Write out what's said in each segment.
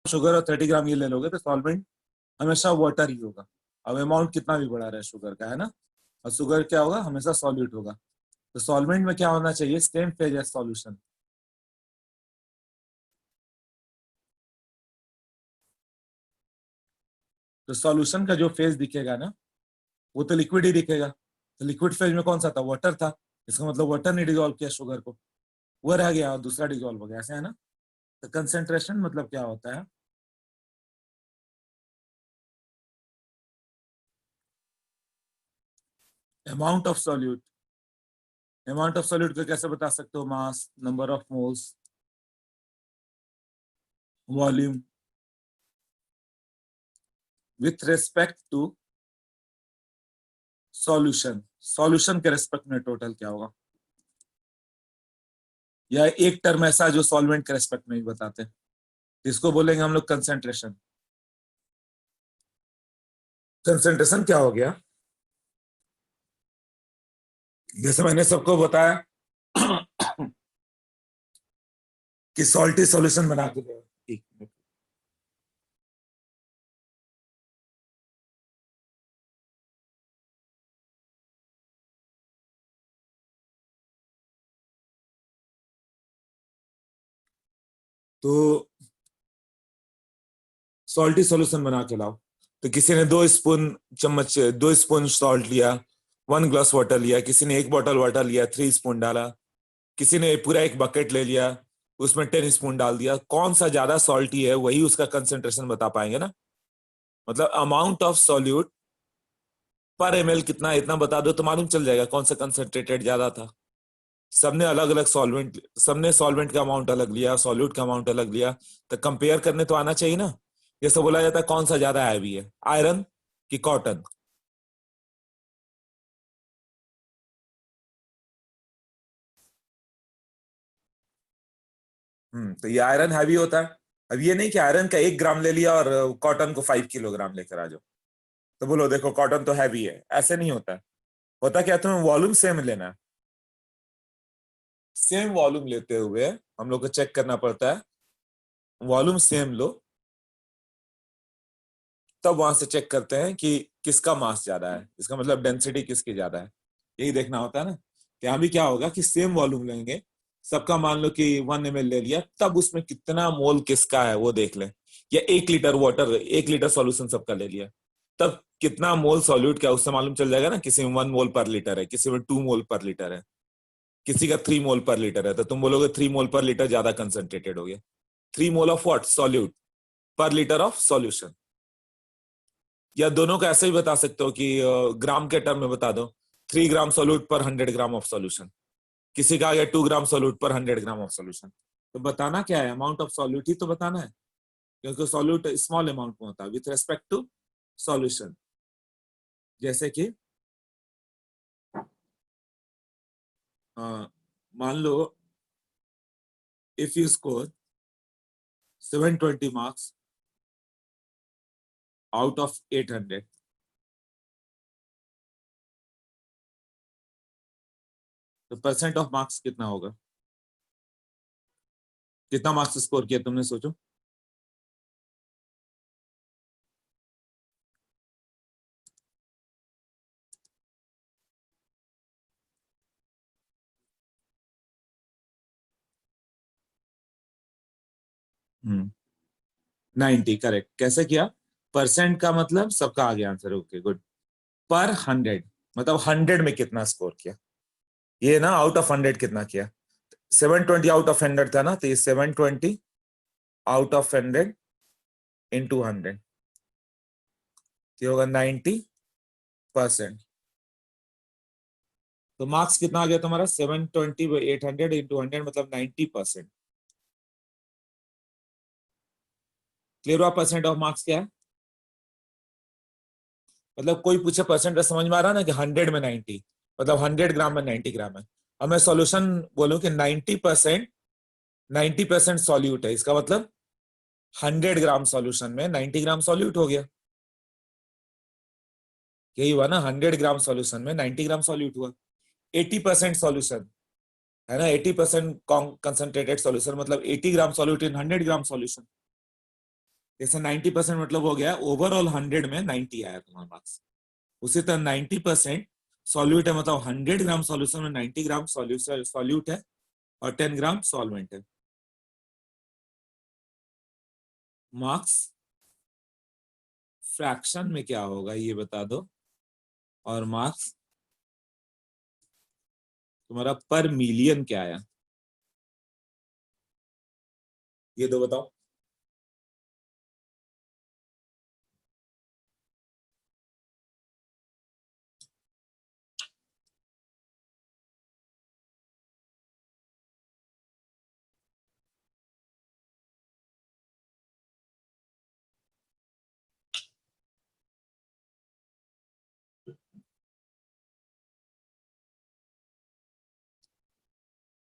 Sugar और 30 ग्राम ये ले लोगे तो सॉल्वेंट हमेशा वाटर ही होगा। अब अमाउंट कितना भी बड़ा रहे शुगर का, है ना, और शुगर क्या होगा, हमेशा सॉल्यूट होगा। तो सॉल्वेंट में क्या होना चाहिए, सेम फेज एज सॉल्यूशन। तो सॉल्यूशन का जो फेज दिखेगा ना, वो तो लिक्विड ही दिखेगा। तो लिक्विड फेज में कौन सा था, वाटर था। इसका मतलब वाटर ने डिजोल्व किया शुगर को, वो रह गया और दूसरा डिजोल्व हो गया, ऐसे है ना। तो कंसेंट्रेशन मतलब क्या होता है, amount of solute. Amount of solute को कैसे बता सकते हो, mass, number of moles, volume, with respect to solution. Solution के रेस्पेक्ट में टोटल क्या होगा, या एक टर्म ऐसा जो सॉल्वेंट के रेस्पेक्ट में भी बताते हैं, इसको बोलेंगे हम लोग कंसेंट्रेशन। कंसेंट्रेशन क्या हो गया, जैसे मैंने सबको बताया कि सॉल्टी सॉल्यूशन बना के दो। एक मिनट। तो सॉल्टी सॉल्यूशन बना के लाओ। तो किसी ने 2 स्पून सॉल्ट लिया, 1 ग्लास वाटर लिया, किसी ने 1 बॉटल वाटर लिया, 3 स्पून डाला, किसी ने पूरा एक बकेट ले लिया, उसमें 10 स्पून डाल दिया। कौन सा ज्यादा सॉल्टी है वही उसका कंसेंट्रेशन बता पाएंगे ना। मतलब अमाउंट ऑफ सॉल्यूट पर एमएल कितना है, इतना बता दो तो मालूम चल जाएगा कौन सा कंसेंट्रेटेड ज्यादा था। सबने अलग अलग सॉल्वेंट, सबने सॉल्वेंट का अमाउंट अलग लिया, सॉल्यूट का अमाउंट अलग लिया, तो कंपेयर करने तो आना चाहिए ना। जैसे बोला जाता है कौन सा ज्यादा हैवी है, आयरन कि कॉटन। तो ये आयरन हैवी होता है। अब ये नहीं कि आयरन का 1 ग्राम ले लिया और कॉटन को 5 किलोग्राम लेकर आ जाओ, तो बोलो देखो कॉटन तो हैवी है, ऐसे नहीं होता है। होता क्या, तुम्हें वॉल्यूम सेम लेना है। सेम वॉल्यूम लेते हुए हम लोग को चेक करना पड़ता है, वॉल्यूम सेम लो, तब वहां से चेक करते हैं कि किसका मास ज्यादा है, इसका मतलब डेंसिटी किसकी ज्यादा है। यही देखना होता है ना। कि यहाँ भी क्या होगा कि सेम वॉल्यूम लेंगे, सबका मान लो कि 1 ml ले लिया, तब उसमें कितना मोल किसका है वो देख लें। या 1 लीटर वाटर, 1 लीटर सॉल्यूशन सबका ले लिया, तब कितना मोल सॉल्यूट क्या, उससे मालूम चल जाएगा ना। किसी में 1 मोल पर लीटर है, किसी में 2 मोल पर लीटर है, किसी का 3 मोल पर लीटर है, तो तुम बोलोगे 3 मोल पर लीटर ज्यादा कंसेंट्रेटेड हो गया। 3 मोल ऑफ व्हाट, सॉल्यूट, पर लीटर ऑफ सॉल्यूशन। या दोनों को ऐसे ही बता सकते हो कि ग्राम के टर्म में बता दो, 3 ग्राम सोल्यूट पर 100 ग्राम ऑफ सॉल्यूशन। किसी का आ गया 2 ग्राम सोल्यूट पर 100 ग्राम ऑफ सॉल्यूशन। तो बताना क्या है, अमाउंट ऑफ सॉल्यूट ही तो बताना है, क्योंकि सॉल्यूट स्मॉल अमाउंट में होता है विथ रेस्पेक्ट टू सॉल्यूशन। जैसे कि मान लो if you score 720 marks out of 800, तो परसेंट ऑफ मार्क्स कितना होगा, कितना मार्क्स स्कोर किया तुमने, सोचो। 90, करेक्ट। कैसे किया, परसेंट का मतलब सबका आ गया आंसर, ओके गुड। पर 100 मतलब 100 में कितना स्कोर किया, ये ना आउट ऑफ 100 कितना किया। 720 आउट ऑफ 100 था ना, तो ये 720 आउट ऑफ 100 × 100, ये होगा 90%। तो मार्क्स कितना आ गया तुम्हारा, 720/800 मतलब 90%। क्लियर हुआ परसेंट ऑफ मार्क्स क्या है। मतलब कोई पूछे परसेंट का, समझ में आ रहा है ना कि 100 में 90 मतलब 100 ग्राम में 90 ग्राम है। अब मैं सॉल्यूशन बोलूं कि 90%, 90% सॉल्यूट है, इसका मतलब 100 ग्राम सॉल्यूशन में 90 ग्राम सॉल्यूट हो गया। यही हुआ ना, 100 ग्राम सॉल्यूशन में 90 ग्राम सॉल्यूट हुआ। 80% सॉल्यूशन है ना, 80% कंसंट्रेटेड सॉल्यूशन मतलब 80 ग्राम सॉल्यूट इन 100 ग्राम सॉल्यूशन। जैसे 90% मतलब हो गया ओवरऑल 100 में 90 आया तुम्हारा मार्क्स। उसी तरह 90% सॉल्यूट है, मतलब 100 ग्राम सॉल्यूशन में 90 ग्राम सॉल्यूशन सॉल्यूट है और 10 ग्राम सॉल्वेंट है। मार्क्स फ्रैक्शन में क्या होगा ये बता दो, और मार्क्स तुम्हारा पर मिलियन क्या आया, ये दो बताओ।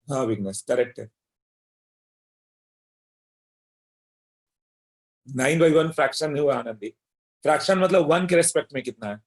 हाँ विघ्नेश करेक्ट है। 9/1 फ्रैक्शन नहीं हुआ आनंदी। फ्रैक्शन मतलब वन के रेस्पेक्ट में कितना है।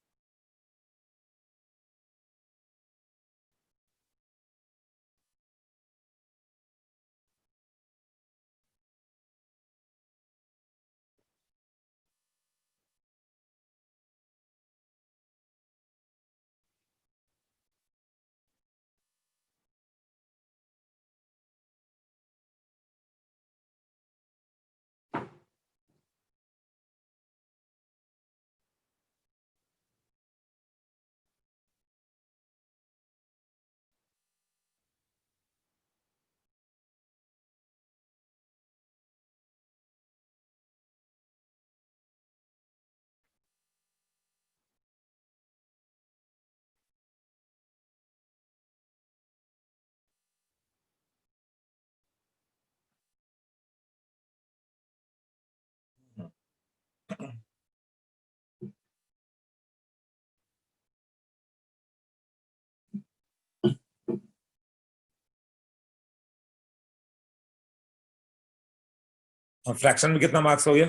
फ्रैक्शन में कितना मार्क्स हो गया।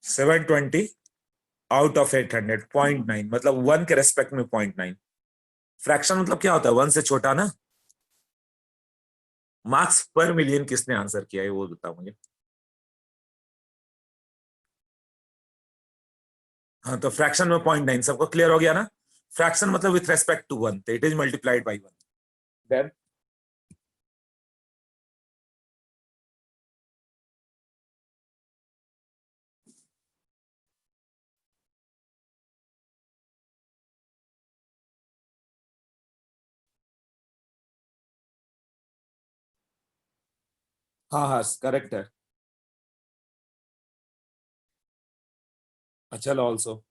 720 आउट ऑफ 800, 0.9 मतलब वन के रेस्पेक्ट में 0.9। फ्रैक्शन मतलब क्या होता है, वन से छोटा ना। मार्क्स पर मिलियन किसने आंसर किया है वो बताओ मुझे। हाँ तो फ्रैक्शन में 0.9 सबको क्लियर हो गया ना। फ्रैक्शन मतलब with respect to one, it is multiplied by one. Then हाँ हाँ करेक्ट है। अच्छा also.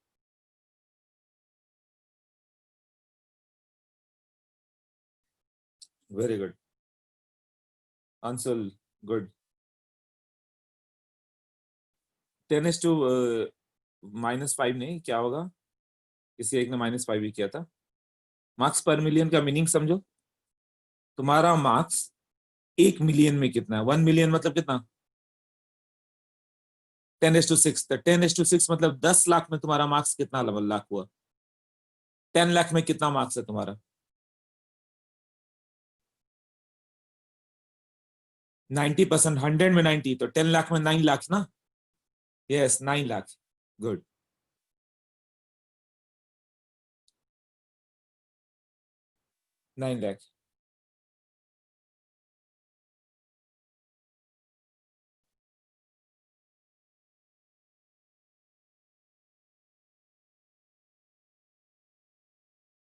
Very good answer, good. 10 to -5 नहीं क्या होगा, किसी एक ने -5 भी किया था। मार्क्स पर मिलियन का मीनिंग समझो। तुम्हारा मार्क्स 1 मिलियन में कितना है, 1 मिलियन मतलब कितना, 10⁶। तो 10⁶ मतलब 10 लाख में तुम्हारा मार्क्स कितना लाख हुआ। 10 लाख में कितना मार्क्स है तुम्हारा। 90%, 100 में 90 तो 10 लाख में 9 लाख ना। Yes 9 lakh. Good. 9 lakh.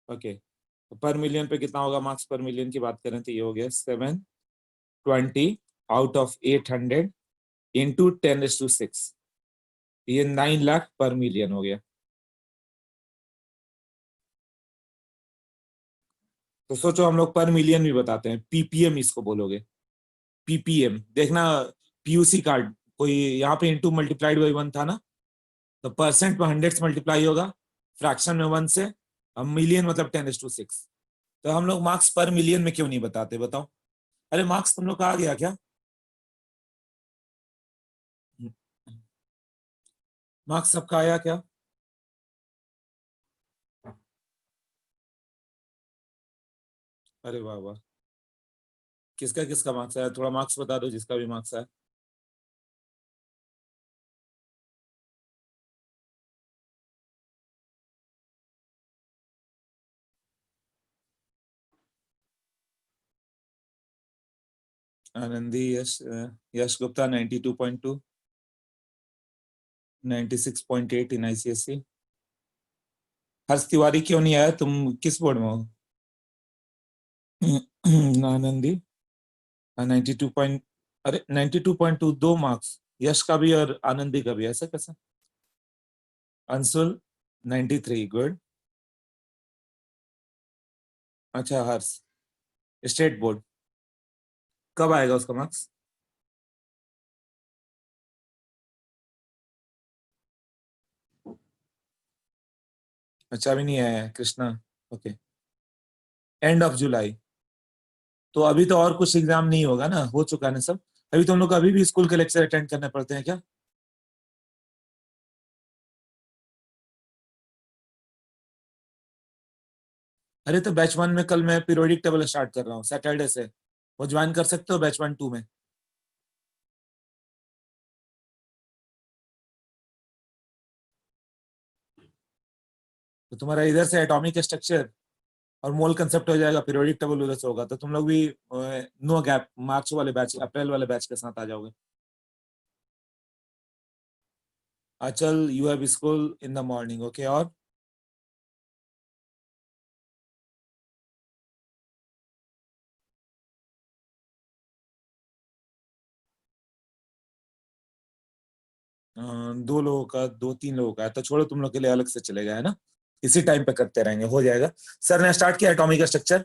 Okay तो पर मिलियन पे कितना होगा मार्क्स, पर मिलियन की बात करें तो ये हो गया 720 आउट ऑफ 800 इंटू 10⁶। ये 9 लाख पर मिलियन हो गया। तो सोचो हम लोग पर मिलियन भी बताते हैं, पीपीएम इसको बोलोगे। पीपीएम देखना, पीयूसी कार्ड कोई यहाँ पे इंटू मल्टीप्लाइड बाई वन था ना, तो परसेंट में हंड्रेड से मल्टीप्लाई होगा, फ्रैक्शन में वन से, अब मिलियन मतलब 10⁶। तो हम लोग मार्क्स पर मिलियन में क्यों नहीं बताते बताओ। अरे मार्क्स तुम लोग का आ गया क्या। मार्क्स सबका आया क्या। अरे वाह वाह। किसका किसका मार्क्स आया, थोड़ा मार्क्स बता दो जिसका भी मार्क्स आया। आनंदी, यश यश गुप्ता 92.2, 96.8 इन आईसीएससी। हर्ष तिवारी क्यों नहीं आया? तुम किस बोर्ड में हो? आनंदी 92 पॉइंट, अरे 92.2, 2 मार्क्स यश का भी और आनंदी का भी, ऐसा कैसा? अंशुल 93, गुड। अच्छा हर्ष स्टेट बोर्ड, कब आएगा उसका मार्क्स? अच्छा अभी नहीं आया है Krishna, okay, end of July. तो अभी तो और कुछ एग्जाम नहीं होगा ना, हो चुका है ना सब? अभी तुम लोग को अभी भी स्कूल के लेक्चर अटेंड करने पड़ते हैं क्या? अरे तो बैच 1 में कल मैं पीरियोडिक टेबल स्टार्ट कर रहा हूँ सैटरडे से, वो ज्वाइन कर सकते हो बैच 1 2 में? तो तुम्हारा इधर से एटॉमिक स्ट्रक्चर और मोल कंसेप्ट हो जाएगा, पीरियोडिक टेबल उधर से होगा, तो तुम लोग भी नो गैप मार्च वाले बैच, अप्रैल वाले बैच के साथ आ जाओगे। अचल you have school in the morning, okay. और दो लोगों का, 2 3 लोगों का है तो छोड़ो, तुम लोग के लिए अलग से चलेगा, है ना? इसी टाइम पे करते रहेंगे, हो जाएगा। सर ने स्टार्ट किया एटॉमिक स्ट्रक्चर।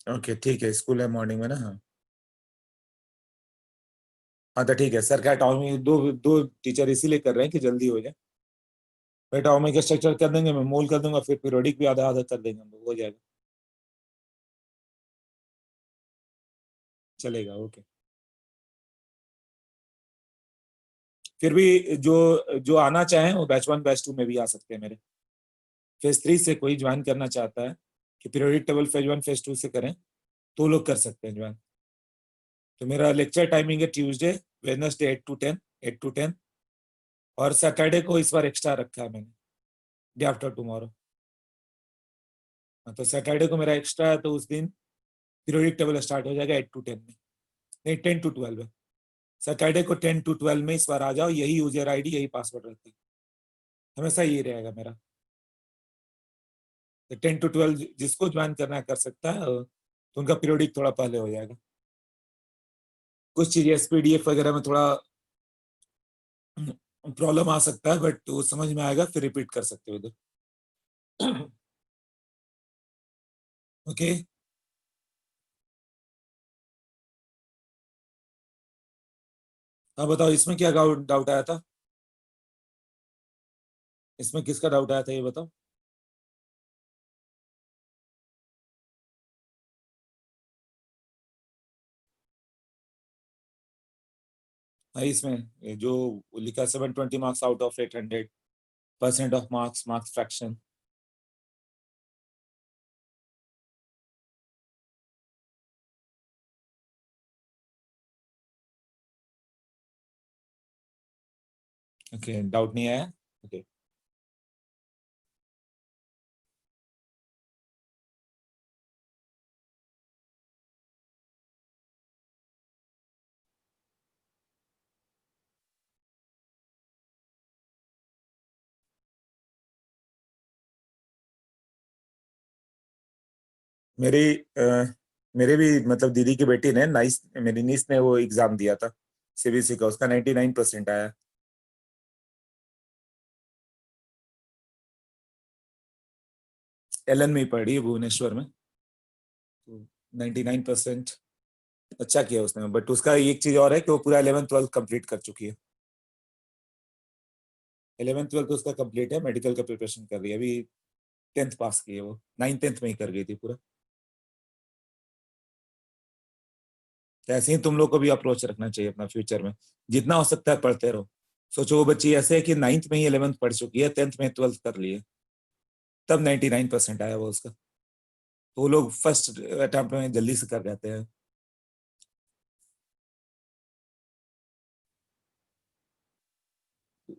ओके ठीक है, स्कूल है मॉर्निंग में ना, हाँ। हाँ तो ठीक है, सर का एटॉमिक दो दो टीचर इसीलिए कर रहे हैं कि जल्दी हो जाए। एटॉमिक स्ट्रक्चर कर देंगे, मैं मोल कर दूंगा, फिर पीरियोडिक भी आधा आधा कर देंगे हम लोग, हो जाएगा। चलेगा, ओके। फिर भी जो जो आना चाहे वो बैच 1 बैच 2 में भी आ सकते हैं मेरे। फेज 3 से कोई ज्वाइन करना चाहता है कि पीरियोडिक टेबल फेज 1 फेज 2 से करें, तो लोग कर सकते हैं ज्वाइन। तो मेरा लेक्चर टाइमिंग है ट्यूसडे वेडनेसडे 8 to 10, 8 to 10। और सैटरडे को इस बार एक्स्ट्रा रखा है मैंने, डे आफ्टर टुमारो। तो सैटरडे को मेरा एक्स्ट्रा है, तो उस दिन पीरियोडिक टेबल स्टार्ट हो जाएगा 8 to 10 में, नहीं 10 to 12 है। सैटरडे को 10 to 12 में इस बार आ जाओ, यही यूजर आईडी यही पासवर्ड रहता है, हमेशा यही रहेगा मेरा। तो 10 to 12 जिसको ज्वाइन करना है कर सकता है, तो उनका पीरियोडिक थोड़ा पहले हो जाएगा। कुछ चीजें एसपीडीएफ वगैरह में थोड़ा प्रॉब्लम आ सकता है, बट वो समझ में आएगा, फिर रिपीट कर सकते हो इधर। ओके। हाँ बताओ, इसमें क्या डाउट आया था? इसमें किसका डाउट आया था ये बताओ। हाँ इसमें जो लिखा 720 marks out of 800, percent of marks, marks fraction. Okay, doubt नहीं आया, ओके। मेरी मेरे भी मतलब दीदी की बेटी ने नाइस, मेरी नीस ने वो एग्जाम दिया था सीबीएसई का, उसका 99% आया। एलन में ही पढ़ी है भुवनेश्वर में, तो 99%। अच्छा किया उसने, बट उसका एक चीज और है कि वो पूरा 11th 12th कंप्लीट कर चुकी है। 11th 12th तो उसका कंप्लीट है, मेडिकल का प्रिपरेशन कर रही है अभी। 10th पास की है वो, 9th 10th में ही कर गई थी पूरा। तो ऐसे ही तुम लोग को भी अप्रोच रखना चाहिए अपना फ्यूचर में, जितना हो सकता है पढ़ते रहो। सोचो वो बच्ची ऐसे है कि 9th में ही 11th पढ़ चुकी है, 10th में 12th कर लिए, तब 99% आया वो उसका। तो वो लोग फर्स्ट अटेम्प्ट में जल्दी से कर जाते हैं।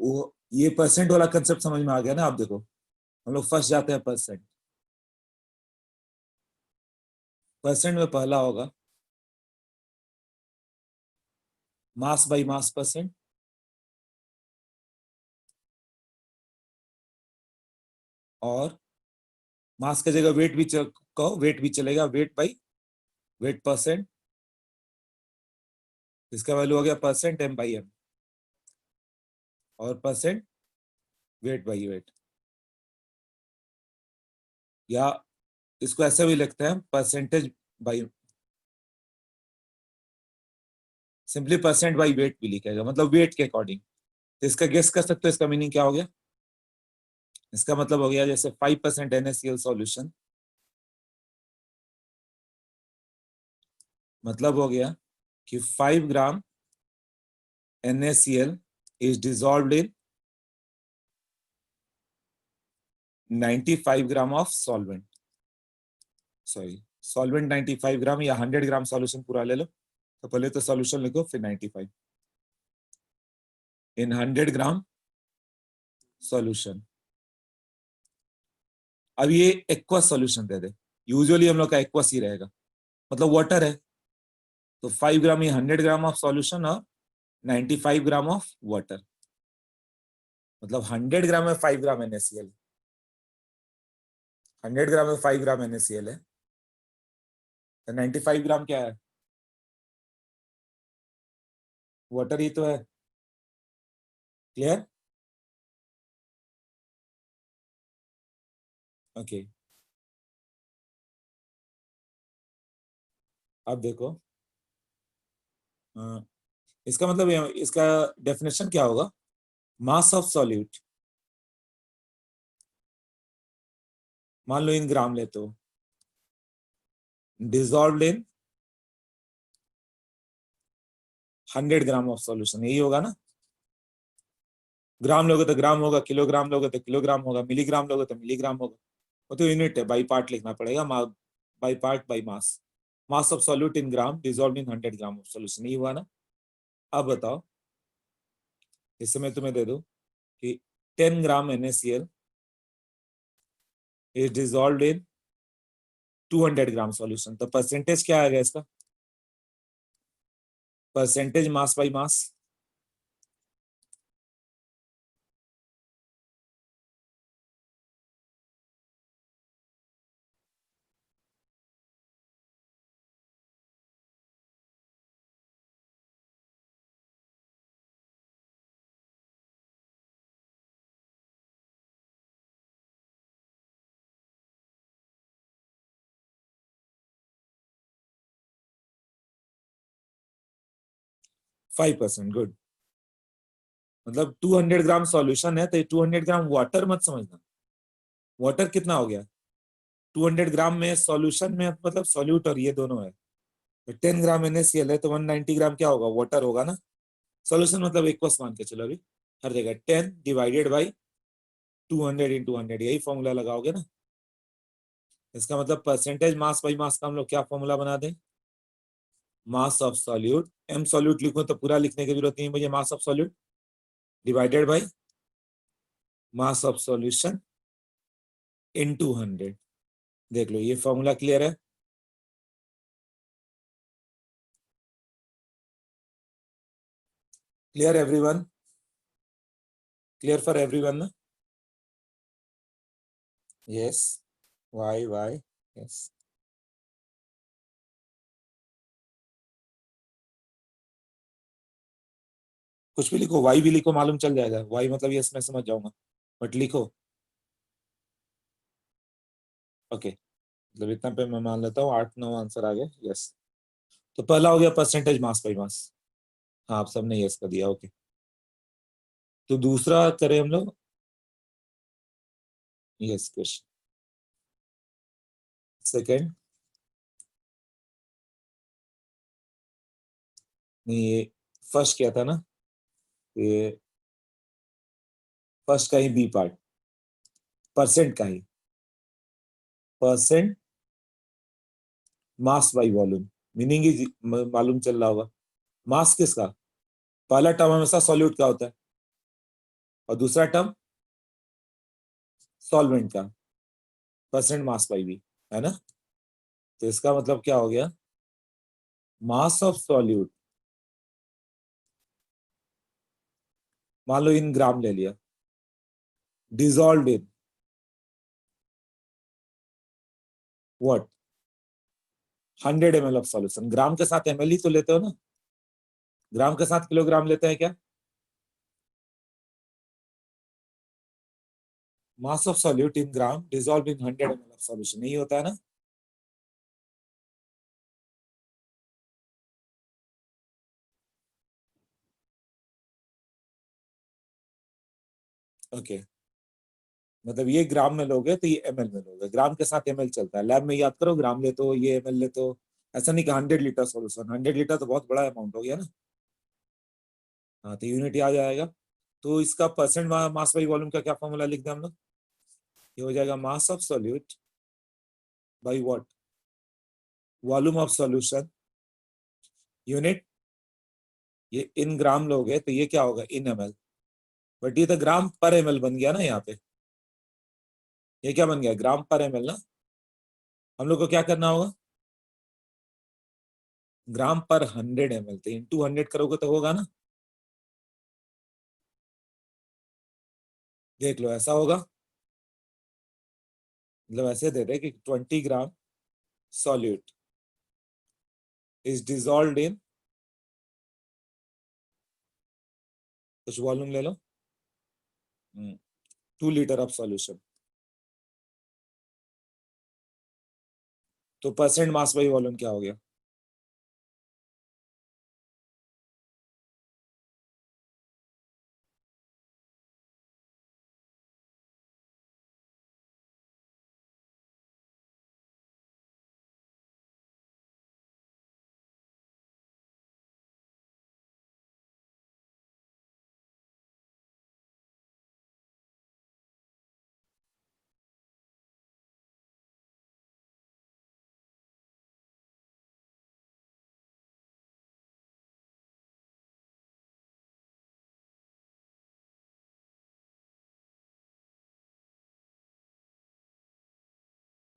वो ये परसेंट वाला कंसेप्ट समझ में आ गया ना? आप देखो हम लोग फंस जाते हैं परसेंट। परसेंट में पहला होगा मास बाई मास परसेंट, और मास की जगह वेट भी कहो, वेट भी चलेगा, वेट बाई वेट परसेंट। इसका वैल्यू हो गया परसेंट एम बाई एम, और परसेंट वेट बाई वेट। या इसको ऐसे भी लिखते हैं percentage by, simply percent by wait भी लिखेगा, मतलब वेट के अकॉर्डिंग। तो इसका गेस कर सकते हो इसका मीनिंग क्या हो गया? इसका मतलब हो गया जैसे 5% NaCl सॉल्यूशन, मतलब हो गया कि 5 ग्राम NaCl is dissolved in 95 gram of solvent. Sorry, solvent 95 ग्राम, या 100 ग्राम सॉल्यूशन पूरा ले लो। तो पहले तो सॉल्यूशन लिखो फिर 95 इन 100 ग्राम सॉल्यूशन। अब ये एक्वस सॉल्यूशन दे दे, यूजुअली हम लोग का एक्वस ही रहेगा, मतलब वाटर है। तो 5 ग्राम ये 100 ग्राम ऑफ सॉल्यूशन और 95 ग्राम ऑफ वाटर, मतलब 100 ग्राम में 5 ग्राम NaCl, 100 ग्राम में 5 ग्राम NaCl है, तो 95 ग्राम क्या है? वाटर ही तो है। क्लियर? ओके, अब देखो इसका मतलब इसका डेफिनेशन क्या होगा? मास ऑफ सॉल्यूट, मान लो इन ग्राम ले, तो dissolve in 100 gram of solution, यही होगा ना? ग्राम लोगे तो ग्राम होगा, किलोग्राम लोगे तो किलोग्राम होगा, मिलीग्राम लोगे तो मिलीग्राम होगा। वो तो यूनिट है, बाई पार्ट लिखना पड़ेगा, by part by mass. Mass of solute in gram dissolve in 100 gram of solution, यही हुआ ना? अब बताओ, इससे मैं तुम्हें दे दूं कि 10 ग्राम NaCl is dissolve in 200 gram solution, तो परसेंटेज क्या आएगा इसका? Percentage mass by mass. Five percent, good. मतलब 200 ग्राम सॉल्यूशन है, तो 200 ग्राम वाटर मत समझना। वाटर कितना हो गया? 200 ग्राम में सॉल्यूशन में मतलब सॉल्यूट और ये दोनों है, तो 10 ग्राम NaCl है, तो 190 ग्राम क्या होगा? वाटर होगा ना? सॉल्यूशन मतलब एक्वस मान के चलो अभी, हर जगह 10 डिवाइडेड बाई 200 इन 200, यही फॉर्मूला लगाओगे ना? इसका मतलब परसेंटेज मास बाई मास का हम लोग क्या फॉर्मूला बना दें? Mass of solute, M solute लिखो तो पूरा लिखने की जरूरत नहीं है मुझे, mass of solute divided by mass of solution into 100। देख लो ये फॉर्मूला क्लियर है? Clear everyone? Clear for everyone ना? Yes, why yes. कुछ भी लिखो, वाई भी लिखो, मालूम चल जाएगा। वाई मतलब यस, मैं समझ जाऊंगा, बट लिखो। ओके, मतलब इतना पे मैं मान लेता हूँ 8-9 आंसर आ गए यस। तो पहला हो गया परसेंटेज मास बाई मास। हाँ, आप सबने यस कर दिया, ओके। तो दूसरा करें हम लोग। Yes, question second. नहीं, ये फर्स्ट क्या था ना? ये फर्स्ट का ही बी पार्ट, परसेंट का ही, percent mass by volume, meaning ही मालूम चल रहा होगा। मास किसका? पहला टर्म हमेशा सॉल्यूट का होता है, और दूसरा टर्म सॉल्वेंट का परसेंट मास बाई वी, है ना। तो इसका मतलब क्या हो गया, मास ऑफ सॉल्यूट, मान लो इन ग्राम ले लिया, dissolve in what 100 ml of solution. Gram के साथ एमएल ही तो लेते हो ना, ग्राम के साथ किलोग्राम लेते हैं क्या। मास of solute in gram dissolve in 100 ml of solution, नहीं होता है ना। ओके मतलब ये ग्राम में लोगे तो ये एमएल में लोगे, ग्राम के साथ एमएल चलता है, लैब में याद करो ग्राम ले तो ये एमएल ले तो, ऐसा नहीं कि 100 लीटर सॉल्यूशन, 100 लीटर तो बहुत बड़ा अमाउंट हो गया ना। हाँ तो यूनिट आ जाएगा। तो इसका परसेंट मास बाई वॉल्यूम का क्या फॉर्मूला लिख दें हम लोग, ये हो जाएगा मास of solute by what volume of solution unit, ये इन ग्राम लोगे तो ये क्या होगा इन एमएल, बट ये तो ग्राम पर एमएल बन गया ना यहाँ पे, ये क्या बन गया ग्राम पर एमएल ना। हम लोग को क्या करना होगा, ग्राम पर 100 ml, तो इंटू 100 करोगे तो होगा ना। देख लो ऐसा होगा, मतलब ऐसे दे दे कि 20 ग्राम सॉल्यूट इज डिजॉल्व इन, कुछ वॉल्यूम ले लो, 2 लीटर ऑफ सॉल्यूशन, तो परसेंट मास बाई वॉल्यूम क्या हो गया।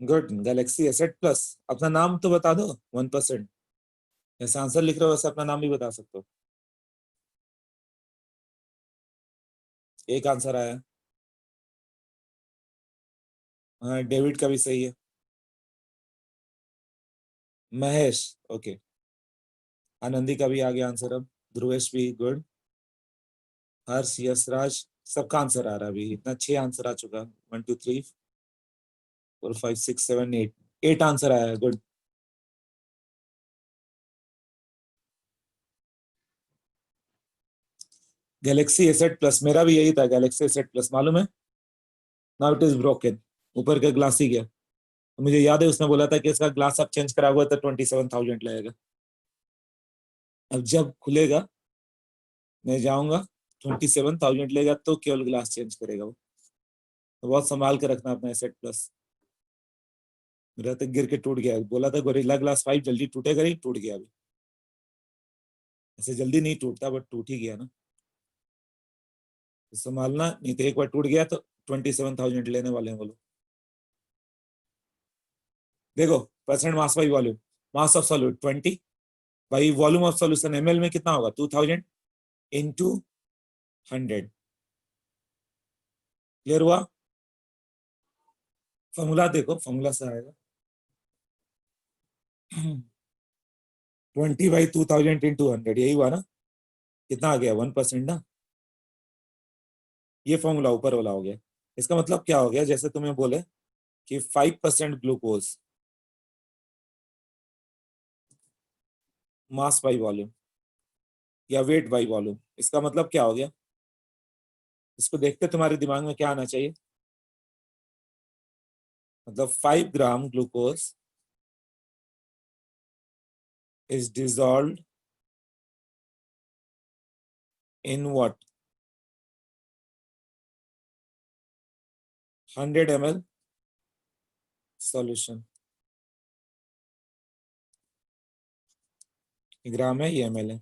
गुड, गैलेक्सी एसेट प्लस, अपना नाम तो बता दो 1%, जैसे आंसर लिख रहे हो वैसे अपना नाम भी बता सकते हो। एक आंसर आया। हाँ डेविड का भी सही है। महेश, ओके, आनंदी का भी आ गया आंसर अब, ध्रुवेश भी गुड, हर्ष यशराज, सबका आंसर आ रहा है अभी, इतना 6 आंसर आ चुका, 1 2 3 4 5 6 7 8, 8 आंसर आया है, गुड। गैलेक्सी एसेट प्लस, मेरा भी यही था, गैलेक्सी एसेट प्लस मालूम है। नाउ इट इज ब्रोकन, ऊपर का ग्लास ही गया, तो मुझे याद है उसने बोला था कि इसका ग्लास आप चेंज करा हुआ तो 27,000 लगेगा। अब जब खुलेगा मैं जाऊंगा, 27,000 लेगा तो केवल ग्लास चेंज करेगा वो। तो बहुत संभाल के रखना अपना एसेट प्लस। मेरा तो गिर के टूट गया, बोला था गोरिल्ला ग्लास 5 जल्दी टूटेगा, नहीं टूट गया अभी। ऐसे जल्दी नहीं टूटता बट टूट ही गया ना, तो संभालना, नहीं तो एक बार टूट गया तो 27,000 लेने वाले हैं वो लोग। देखो percent mass by volume, mass of solute 20 by volume of solution ML में कितना होगा 2000 इंटू 100, क्लियर हुआ। फॉर्मूला देखो, फॉर्मूला से आएगा 20/2000 इंटू 100, यही हुआ ना, कितना आ गया 1% ना। ये फॉर्मूला ऊपर वाला हो गया, इसका मतलब क्या हो गया, जैसे तुम्हें बोले कि 5% ग्लूकोज मास बाई वॉल्यूम या वेट बाई वॉल्यूम, इसका मतलब क्या हो गया, इसको देखते तुम्हारे दिमाग में क्या आना चाहिए, मतलब 5 gram glucose is dissolve in what 100 ml solution, gram है ये एमएल है।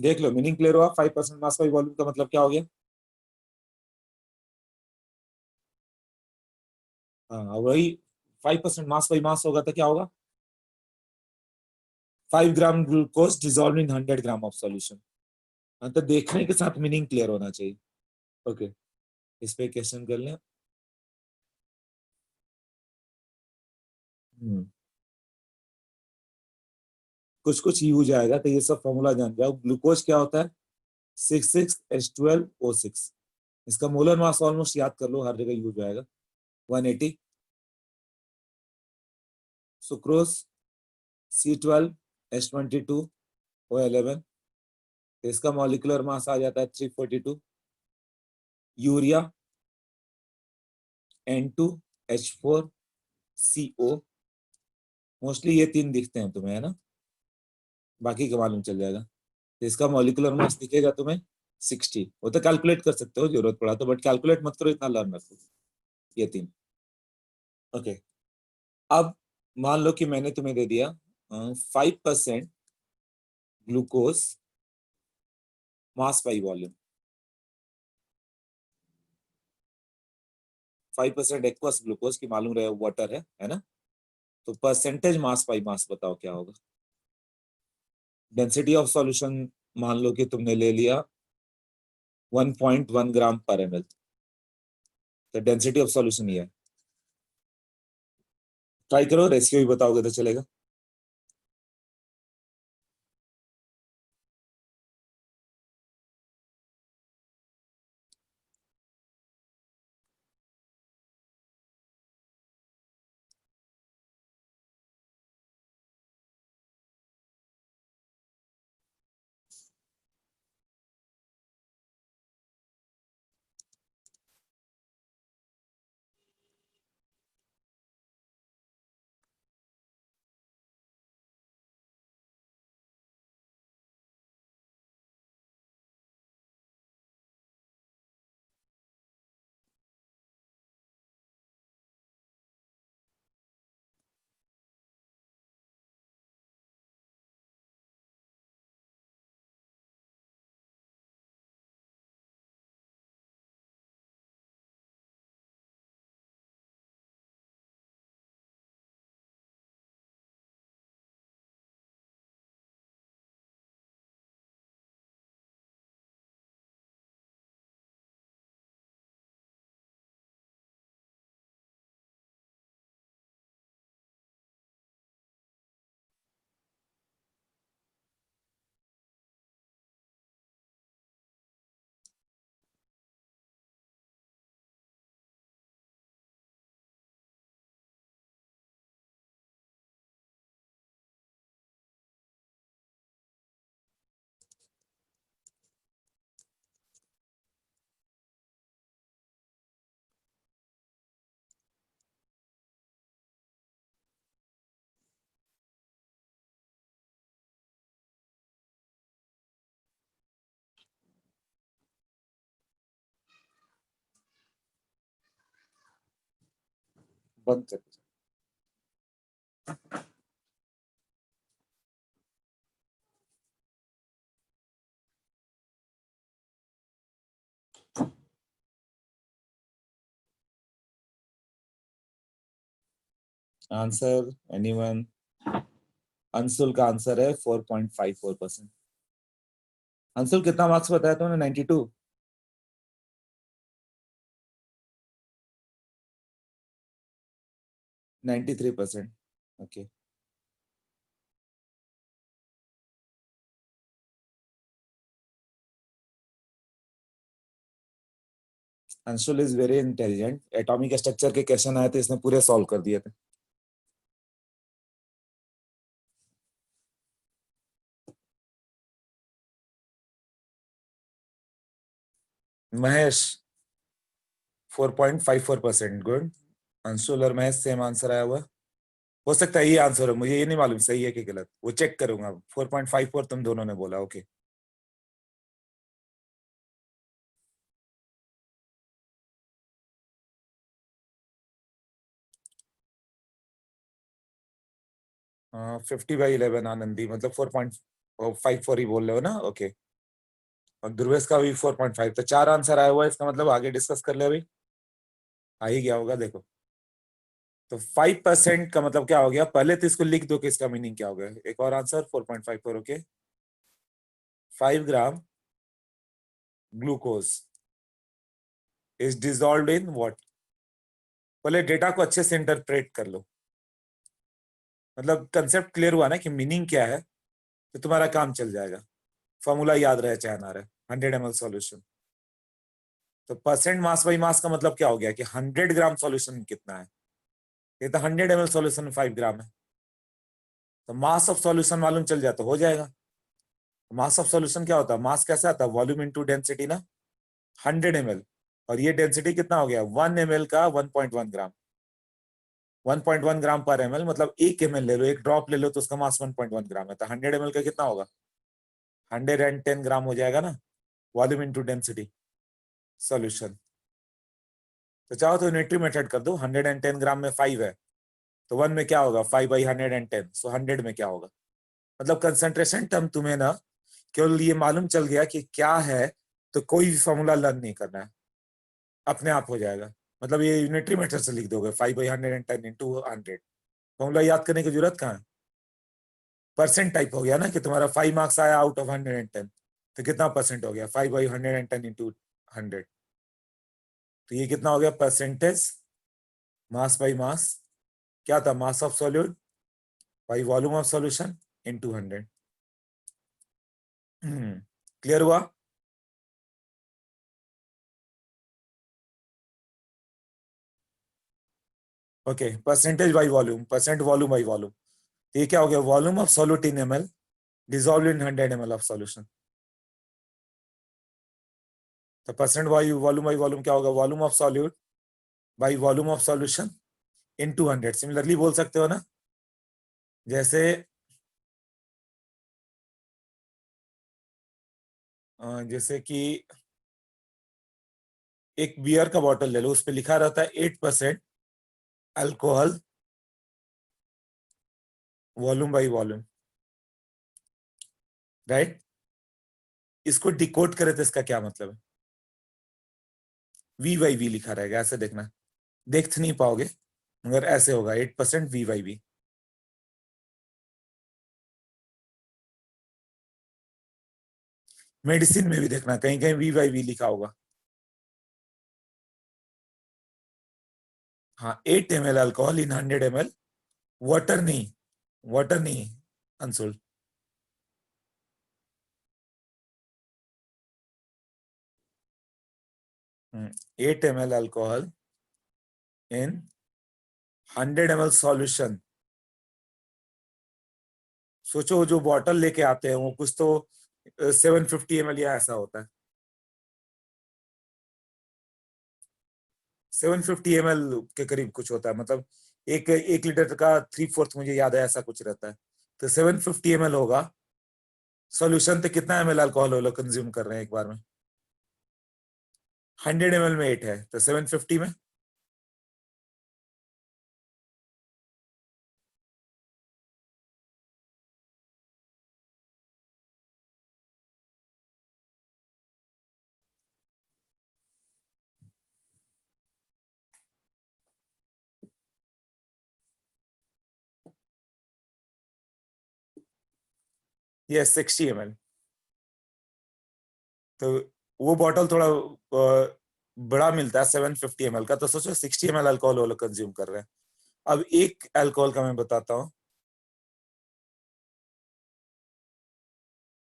देख लो, मीनिंग क्लियर हुआ? 5% मास बाई वॉल्यूम का मतलब क्या हो गया? हाँ वही, 5% मास बाई मास होगा तो क्या होगा? 5 gram glucose dissolve in 100 gram of solution. हाँ, तो देखने के साथ मीनिंग क्लियर होना चाहिए। ओके, इस पे क्वेश्चन कर लें। हम्म, कुछ कुछ यूज आएगा तो ये सब फॉर्मूला जान जाओ। ग्लूकोज क्या होता है? 66H12O6। इसका मोलर मास ऑलमोस्ट याद कर लो, हर जगह यूज आएगा। 180। Sucrose C12H22O11। इसका मॉलिक्यूलर मास आ जाता है 342। Urea N2H4CO। मोस्टली ये तीन दिखते हैं तुम्हें, है ना? बाकी का मालूम चल जाएगा। तो इसका मॉलिक्यूलर मास दिखेगा तुम्हें 60। वो तो कैलकुलेट कर सकते हो जरूरत पड़ा तो, बट कैलकुलेट मत करो, इतना लर्न रखो ये तीन। ओके, अब मान लो कि मैंने तुम्हें दे दिया 5% glucose mass by volume. 5% aqueous glucose की मालूम रहे वाटर है ना? तो परसेंटेज मास बाई मास बताओ क्या होगा? डेंसिटी ऑफ सॉल्यूशन मान लो कि तुमने ले लिया 1.1 ग्राम पर ml। तो डेंसिटी ऑफ सॉल्यूशन ये है। ट्राई करो, रेशियो भी बताओगे तो चलेगा। बंद कर। Answer anyone? अंशुल का आंसर है 4.54%। अंशुल कितना मार्क्स बताया तुमने? 92? 93%। Okay. Anshul is very intelligent. Atomic structure के क्वेश्चन आए थे, इसने पूरे सॉल्व कर दिए थे। महेश 4.54%। गुड। अंशुल और महेश सेम आंसर आया हुआ। हो सकता है ये आंसर हो, मुझे ये नहीं मालूम सही है कि गलत, वो चेक करूंगा। 4.54 तुम दोनों ने बोला। ओके। हाँ 50/11 आनंदी, मतलब 4.54 ही बोल रहे हो ना? ओके। और ध्रुवेश का भी 4.5, तो 4 आंसर आया हुआ है। इसका मतलब आगे डिस्कस कर ले अभी, आ ही गया होगा देखो। तो 5% का मतलब क्या हो गया, पहले तो इसको लिख दो कि इसका मीनिंग क्या हो गया। एक और answer 4.54, okay. 5 gram glucose is dissolve in what. पहले डेटा को अच्छे से इंटरप्रेट कर लो, मतलब कंसेप्ट क्लियर हुआ ना कि मीनिंग क्या है, तो तुम्हारा काम चल जाएगा। फॉर्मूला याद रहे चाहे ना रहे। 100 ml सॉल्यूशन, तो परसेंट मास बाई मास का मतलब क्या हो गया कि 100 ग्राम सॉल्यूशन कितना है। ये तो 100 ml सॉल्यूशन में 5 ग्राम है, तो मास ऑफ सॉल्यूशन मालूम चल जाए तो हो जाएगा। मास ऑफ सॉल्यूशन क्या होता है, मास कैसे आता है, वॉल्यूम इनटू डेंसिटी ना। 100 ml, और ये डेंसिटी कितना हो गया, 1 ml का 1.1 ग्राम। 1.1 ग्राम पर ml, मतलब 1 ml ले लो, एक ड्रॉप ले लो, तो उसका मास 1.1 ग्राम है। तो 100 ml का कितना होगा, 110 ग्राम हो जाएगा ना, वॉल्यूम इनटू डेंसिटी सॉल्यूशन। तो चाहो तो यूनिटरी मेथड कर दो। 110 ग्राम में 5 है, तो 1 में क्या होगा, 5/110, सो 100 में क्या होगा। मतलब कंसंट्रेशन टर्म तुम्हें ना केवल ये मालूम चल गया कि क्या है, तो कोई भी फॉर्मूला लर्न नहीं करना है, अपने आप हो जाएगा। मतलब ये यूनिटरी मेथड से लिख दोगे, 5/110 इंटू 100। फॉर्मूला याद करने की जरूरत कहाँ है। परसेंट टाइप हो गया ना कि तुम्हारा 5 मार्क्स आया आउट ऑफ 110, तो कितना परसेंट हो गया, 5/110 इंटू 100। तो ये कितना हो गया, परसेंटेज मास बाई मास। क्या था, mass of solute by volume of solution into 100। Clear हुआ। Okay, percentage by volume, percent volume by volume. तो ये क्या हो गया, volume of solute in ml dissolve in 100 ml of solution. तो percent by volume by volume क्या होगा, volume of solute by volume of solution into 100। Similarly बोल सकते हो ना, जैसे जैसे कि एक बियर का बॉटल ले लो, उस पर लिखा रहता है 8% alcohol volume by volume, right. इसको डिकोड करे तो इसका क्या मतलब है, V/V लिखा रहेगा, ऐसे देखना। देख तो नहीं पाओगे, मगर ऐसे होगा, 8% V/V। मेडिसिन में भी देखना, कहीं कहीं V/V लिखा होगा। हाँ, 8 ml अल्कोहल इन 100 ml वाटर नहीं, वाटर नहीं अंशुल। 8 ml अल्कोहल इन 100 ml सॉल्यूशन। सोचो जो बॉटल लेके आते हैं वो कुछ तो 750 ml या ऐसा होता है। 750 ml के करीब कुछ होता है, मतलब 1 लीटर का 3/4 मुझे याद है, ऐसा कुछ रहता है। तो 750 ml होगा सॉल्यूशन। तो कितना ml अल्कोहल वो लोग कंज्यूम कर रहे हैं एक बार में, 100 ml में 8 है, तो 750 में। ये 60 ml। तो वो बॉटल थोड़ा बड़ा मिलता है 750 ml का, तो सोचो 60 ml अल्कोहल वो लोग कंज्यूम कर रहे हैं। अब एक अल्कोहल का मैं बताता हूँ।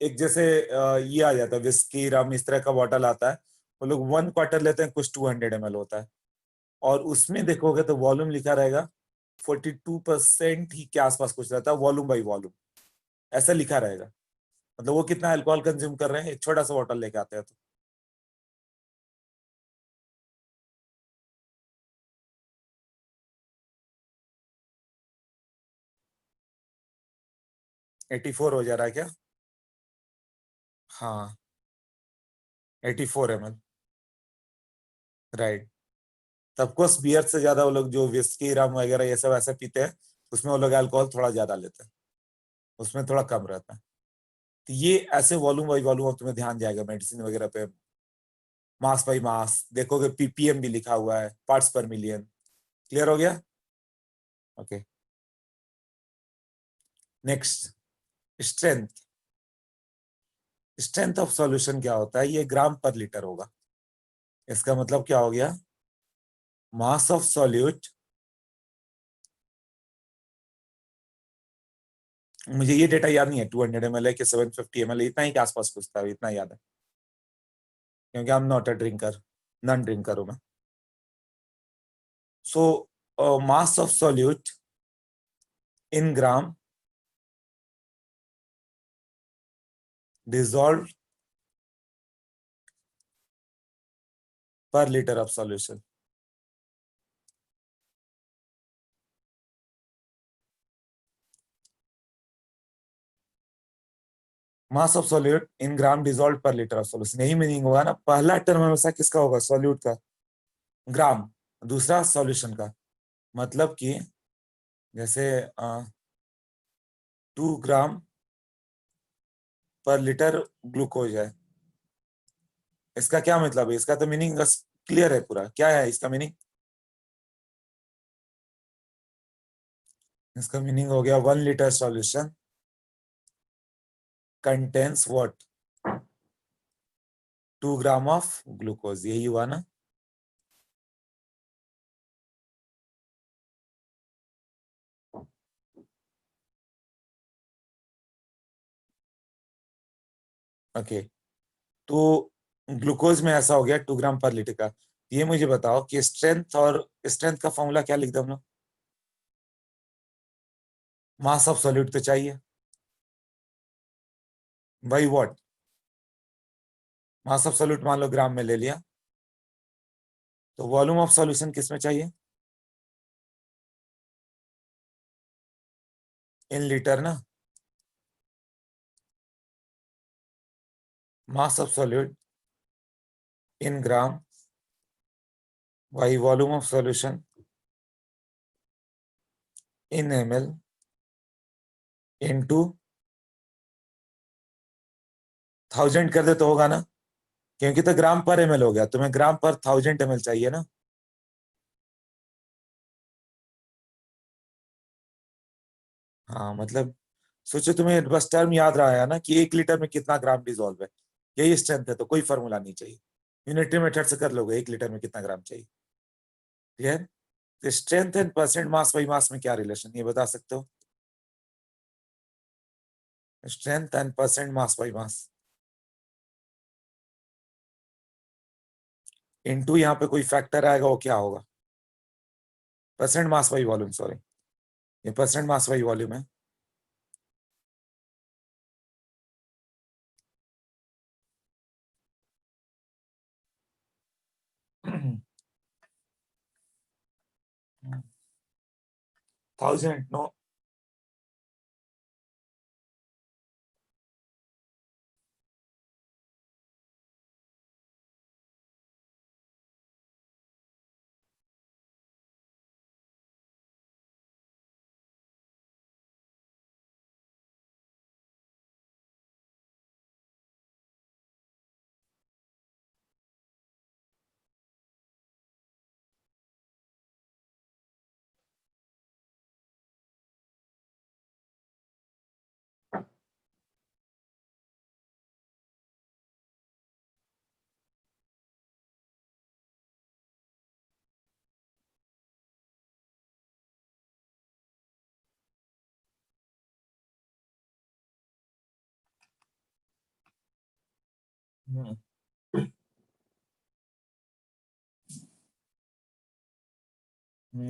एक जैसे ये आ जाता है विस्की रम इस तरह का बॉटल आता है, वो लोग 1/4 लेते हैं, कुछ 200 ml होता है। और उसमें देखोगे तो वॉल्यूम लिखा रहेगा 42% ही के आसपास कुछ रहता है, वॉल्यूम बाई वॉल्यूम ऐसा लिखा रहेगा। मतलब वो कितना अल्कोहल कंज्यूम कर रहे हैं, एक छोटा सा बॉटल लेके आते हैं तो। 84 हो जा रहा है क्या, हाँ 84 ml, राइट। तब कोर्स बियर से ज्यादा वो लोग जो विस्की रम वगैरह ये सब ऐसे पीते हैं, उसमें वो लोग अल्कोहल थोड़ा ज्यादा लेते हैं, उसमें थोड़ा कम रहता है। तो ये ऐसे वॉल्यूम बाई वॉल्यूम अब तुम्हें ध्यान जाएगा मेडिसिन वगैरह पे, मास बाई मास देखोगे, पीपीएम भी लिखा हुआ है, पार्ट्स पर मिलियन। क्लियर हो गया? Okay. Next, strength. Strength of solution क्या होता है? ये ग्राम पर लीटर होगा। इसका मतलब क्या हो गया? मास ऑफ सॉल्यूट, मुझे ये डेटा याद नहीं है 200 ml है कि 750 ml, इतना ही के आसपास कुछ था, इतना याद है, क्योंकि I am not a drinker, non drinker हूं मैं। So mass of solute in gram dissolve per litre of solution. Mass of solute in gram dissolve per litre of solution, यही मीनिंग होगा ना। पहला टर्म हमेशा किसका होगा? सॉल्यूट का, ग्राम। दूसरा सॉल्यूशन का, मतलब कि जैसे 2 ग्राम पर लीटर ग्लूकोज है, इसका क्या मतलब है? इसका तो मीनिंग क्लियर है पूरा, क्या है इसका मीनिंग? इसका मीनिंग हो गया 1 litre solution contains what? 2 gram of glucose, यही हुआ ना? ओके, तो ग्लूकोज में ऐसा हो गया 2 ग्राम पर लीटर का। ये मुझे बताओ कि स्ट्रेंथ, और स्ट्रेंथ का फॉर्मूला क्या लिख दो हम लोग? मास ऑफ सॉल्यूट तो चाहिए भाई, व्हाट? मास ऑफ सॉल्यूट मान लो ग्राम में ले लिया, तो वॉल्यूम ऑफ सॉल्यूशन किस में चाहिए? इन लीटर ना। मास of solute in gram by volume of solution in ml into 1000 कर दे तो होगा ना, क्योंकि तो ग्राम पर ml हो गया, तुम्हें ग्राम पर 1000 ml चाहिए ना। हाँ मतलब, सोचो तुम्हें बस टर्म याद रहा है ना कि 1 लीटर में कितना ग्राम डिजोल्व है, यही स्ट्रेंथ है, तो कोई फॉर्मूला नहीं चाहिए। यूनिटरी मेथड से कर लोगे 1 लीटर में कितना ग्राम चाहिए। क्लियर? तो strength and percent mass by mass में क्या रिलेशन, ये बता सकते हो? Strength and percent mass by mass into यहाँ पे कोई फैक्टर आएगा, वो क्या होगा? Percent mass by volume, sorry, ये परसेंट मास बाई वॉल्यूम है। 1000 नो।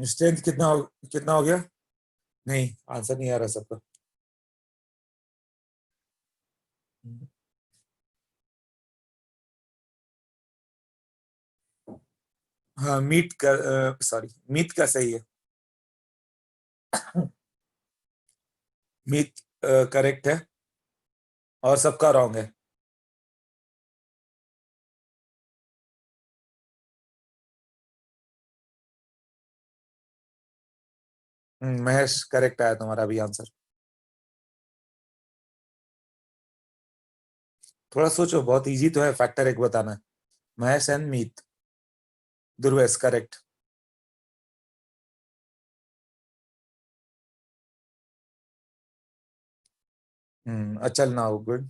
स्ट्रेंथ कितना हो गया? नहीं, आंसर नहीं आ रहा सबका। हाँ, मीट का, सॉरी, मीट का सही है। मीट करेक्ट है, और सबका रॉन्ग है। महेश, करेक्ट आया तुम्हारा भी आंसर। थोड़ा सोचो, बहुत इजी तो है, फैक्टर एक बताना है। Mahesh and Meet, Dhruvesh correct. अचल नाउ गुड।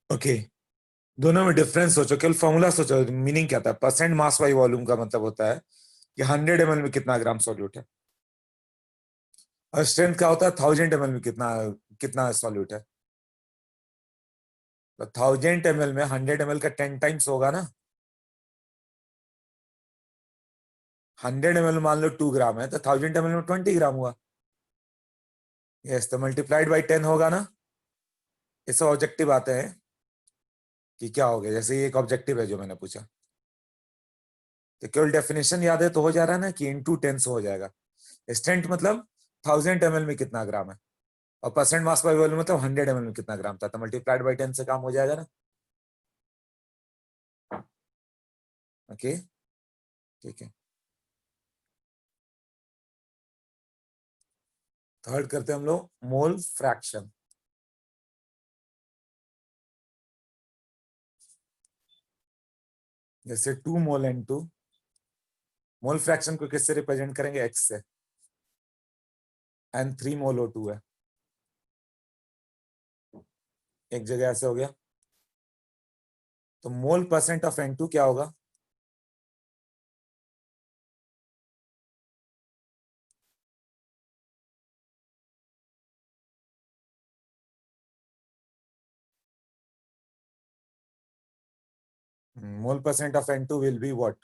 ओके, दोनों में डिफरेंस सोचो, केवल फॉर्मूला सोचो, मीनिंग क्या था। परसेंट मास बाई वॉल्यूम का मतलब होता है कि 100 ml में कितना ग्राम सॉल्यूट है, और स्ट्रेंथ का होता है 1000 ml में कितना कितना सॉल्यूट है। तो 1000 ml में 100 ml का 10 टाइम्स होगा ना। 100 ml मान लो 2 ग्राम है, तो 1000 ml में 20 ग्राम हुआ। यस, तो मल्टीप्लाइड बाई 10 होगा ना। ये सब ऑब्जेक्टिव आते हैं कि क्या हो गया, जैसे ये एक ऑब्जेक्टिव है जो मैंने पूछा, तो केवल डेफिनेशन याद है तो हो जा रहा है ना कि इंटू 10 से हो जाएगा। स्ट्रेंथ मतलब 1000 ml में कितना ग्राम है, और परसेंट मास बाय वॉल्यूम मतलब 100 ml में कितना ग्राम था, तो मल्टीप्लाइड बाई 10 से काम हो जाएगा ना। ओके, ठीक है। थर्ड करते हैं हम लोग मोल फ्रैक्शन। जैसे 2 मोल N2, मोल फ्रैक्शन को किससे रिप्रेजेंट करेंगे, एक्स से। एंड 3 मोल O2 है, एक जगह ऐसे हो गया। तो मोल परसेंट ऑफ N2 क्या होगा। Mole percent of N2 will be what.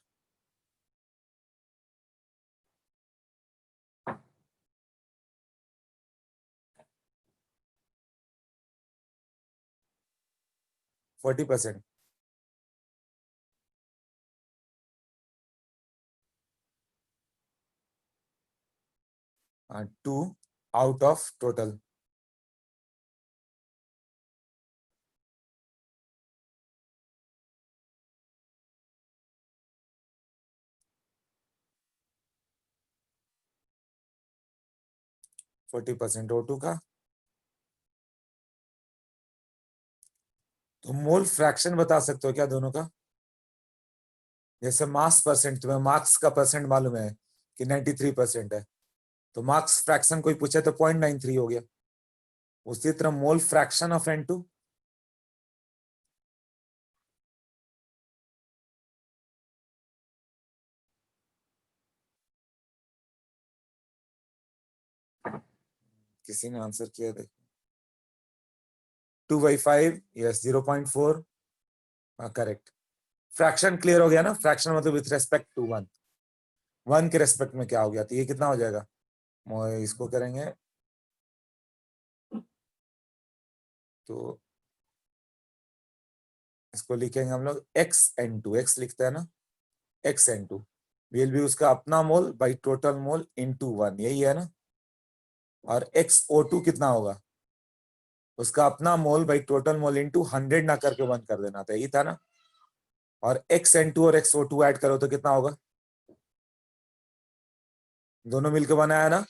40%। 2 out of total. 40% O2 का। तो मोल फ्रैक्शन बता सकते हो क्या दोनों का। जैसे मास परसेंट, तुम्हें मार्क्स का परसेंट मालूम है कि 93% है, तो मार्क्स फ्रैक्शन कोई पूछे तो 0.93 हो गया। उसी तरह मोल फ्रैक्शन ऑफ N2। किसी ने आंसर किया, देख। 2/5, यस 0.4, करेक्ट। फ्रैक्शन क्लियर हो गया ना, फ्रैक्शन मतलब with respect to one, one के रेस्पेक्ट में क्या हो गया, तो ये कितना हो जाएगा। इसको करेंगे तो इसको लिखेंगे हम लोग XN2, एक्स लिखते हैं ना, XN2 विल भी उसका अपना mole by total mole into one, यही है ना। और XO2 कितना होगा, उसका अपना mole by total mole into 100 ना करके वन कर देना था, यही था ना। और XN2 और XO2 ऐड करो तो कितना होगा, दोनों मिलकर बनाया ना।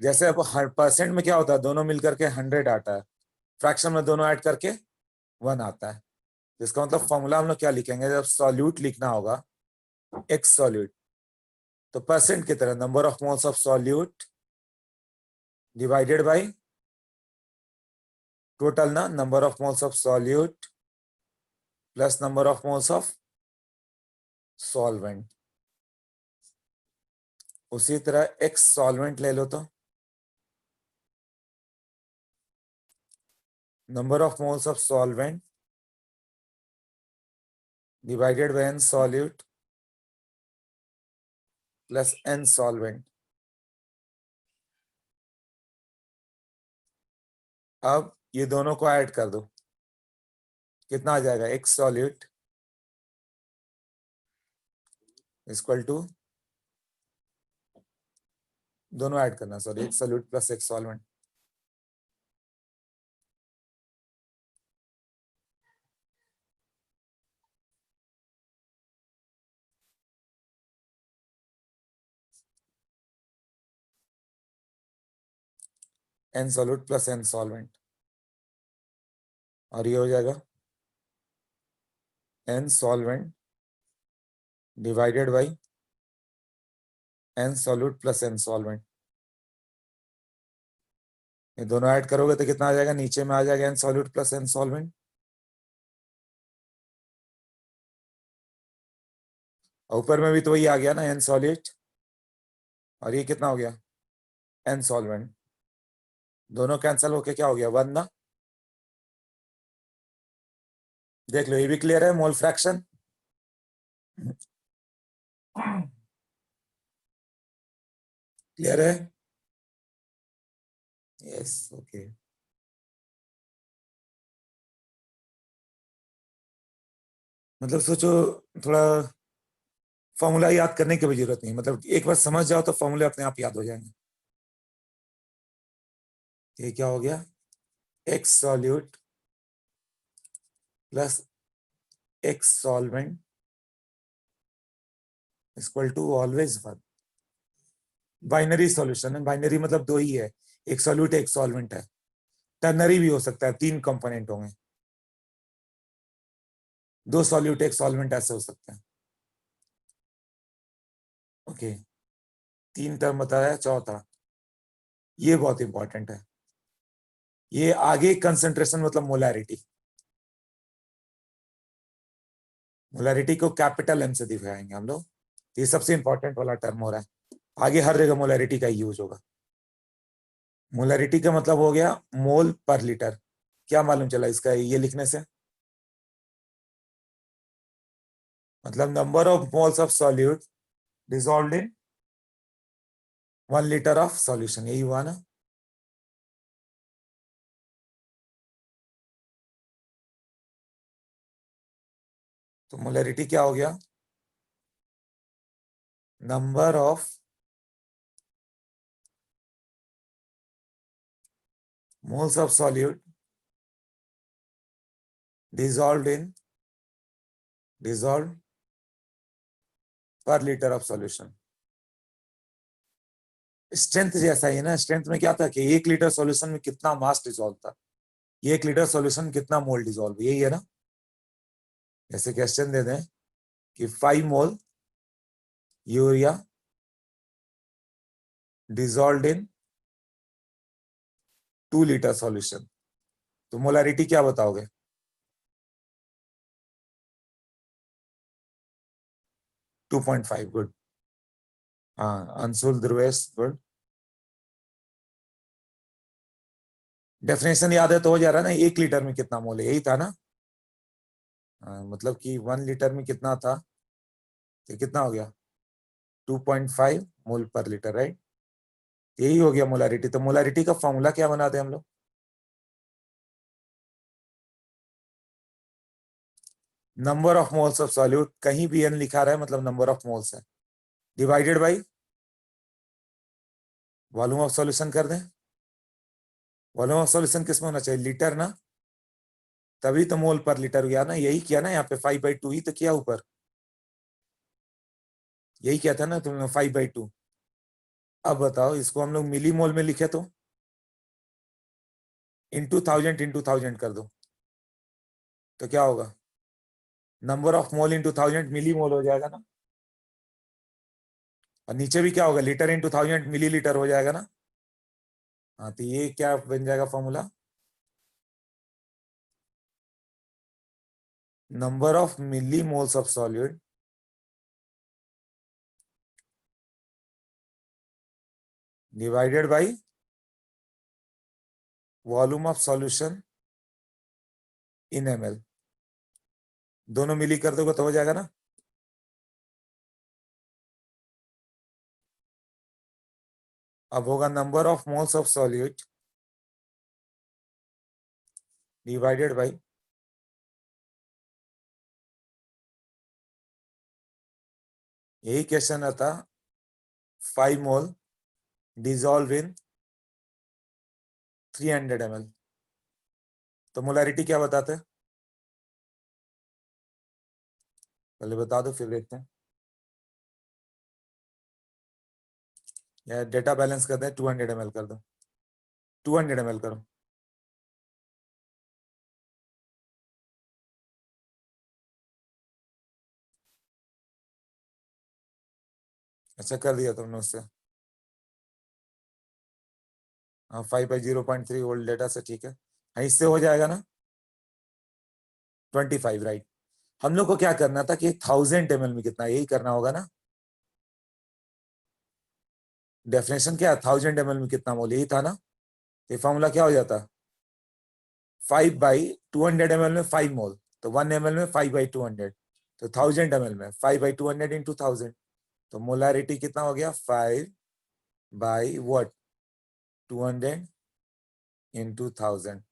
जैसे अब परसेंट में क्या होता है, दोनों मिलकर के 100 आता है, फ्रैक्शन में दोनों ऐड करके 1 आता है। तो इसका मतलब फॉर्मूला हम लोग क्या लिखेंगे, जब सॉल्यूट लिखना होगा, एक्स सॉल्यूट, तो परसेंट की तरह number of moles of solute divided by total ना, number of moles of solute plus number of moles of solvent. उसी तरह एक्स सॉल्वेंट ले लो, तो number of moles of solvent divided by N solute plus N solvent. अब ये दोनों को ऐड कर दो, कितना आ जाएगा, एक्स सॉल्यूट इक्वल टू दोनों ऐड करना, सॉरी, एक सॉल्यूट प्लस एक solvent. N solute plus N solvent, और ये हो जाएगा n solvent divided by n solute plus N solvent. ये दोनों ऐड करोगे तो कितना आ जाएगा, नीचे में आ जाएगा n solute plus N solvent, ऊपर में भी तो वही आ गया ना, एन सॉल्यूट, और ये कितना हो गया, एन सॉल्वेंट। दोनों कैंसिल होके क्या हो गया, वन ना। देख लो, ये भी क्लियर है, मोल फ्रैक्शन। क्लियर है? Yes, okay. मतलब सोचो, थोड़ा फॉर्मूला याद करने की भी जरूरत नहीं, मतलब एक बार समझ जाओ तो फॉर्मूले अपने आप याद हो जाएंगे। ये क्या हो गया, x solute plus x solvent equal to always one. Binary solution है, बाइनरी मतलब दो ही है, एक सॉल्यूट एक सॉल्वेंट है। टर्नरी भी हो सकता है, तीन कंपोनेंट होंगे, दो सॉल्यूट एक सॉल्वेंट ऐसे हो सकते हैं। ओके, तीन टर्म बताया, चौथा ये बहुत इंपॉर्टेंट है, ये आगे कंसंट्रेशन मतलब मोलैरिटी। मोलैरिटी को कैपिटल एम से दिखाएंगे हम लोग, ये सबसे इंपॉर्टेंट वाला टर्म हो रहा है, आगे हर जगह मोलैरिटी का यूज होगा। मोलैरिटी का मतलब हो गया मोल पर लीटर। क्या मालूम चला इसका ये लिखने से, मतलब number of moles of solute dissolved in 1 litre of solution, यही हुआ ना। तो मोलैरिटी क्या हो गया, number of moles of solute dissolved per liter of solution। Strength जैसा ही है ना, स्ट्रेंथ में क्या था कि 1 लीटर सॉल्यूशन में कितना मास डिसॉल्व था, ये 1 लीटर सॉल्यूशन में कितना मोल डिसॉल्व, यही है ना। जैसे क्वेश्चन दे दें कि 5 mole urea dissolve in 2 litre solution, तो मोलारिटी क्या बताओगे, 2.5। गुड, हाँ, अंशुल ध्रुवेश, गुड। डेफिनेशन याद है तो हो जा रहा है ना, 1 लीटर में कितना मोल है, यही था ना। हाँ, मतलब कि 1 लीटर में कितना था, तो कितना हो गया 2.5 मोल पर लीटर, राइट। यही हो गया मोलारिटी। तो मोलारिटी का फॉर्मूला क्या बनाते हैं हम लोग, number of moles of solute, कहीं भी एन लिखा रहा है मतलब नंबर ऑफ मोल्स है, divided by volume of solution कर दें। वॉल्यूम ऑफ सॉल्यूशन किसमें होना चाहिए, लीटर ना, तभी तो मोल पर लीटर गया ना, यही किया ना यहाँ पे, 5/2 ही तो किया ऊपर, यही किया था ना तुमने, 5/2। अब बताओ इसको हम लोग मिली मोल में लिखे तो इंटू थाउजेंड कर दो, तो क्या होगा, number of mole into thousand millimole हो जाएगा ना, और नीचे भी क्या होगा, litre into thousand millilitre हो जाएगा ना। हाँ, तो ये क्या बन जाएगा formula, number of millimoles of solute divided by volume of solution in ml। दोनों मिली कर दोगे तो हो जाएगा ना। अब होगा number of moles of solute divided by, यही क्वेश्चन आता, 5 मोल डिजॉल्व इन 300 ml। तो मोलैरिटी क्या बताते हैं, पहले बता दो फिर देखते हैं। या डेटा बैलेंस करते हैं, 200 ml कर दो, 200 ml करो। अच्छा कर दिया तुमने उससे। हाँ 5/0.3 वोल्ट डेटा से ठीक है। हाँ इससे हो जाएगा ना 25, राइट। हम लोग को क्या करना था कि 1000 ml में कितना, यही करना होगा ना। डेफिनेशन क्या, 1000 ml में कितना मोल, यही था ना। ये फॉर्मूला क्या हो जाता, 5/200 ml में 5 मोल, तो 1 ml में 5/200, तो 1000 ml में 5/200 इंटू 1000, तो मोलारिटी कितना हो गया, 5/what, 200 इंटू 1000।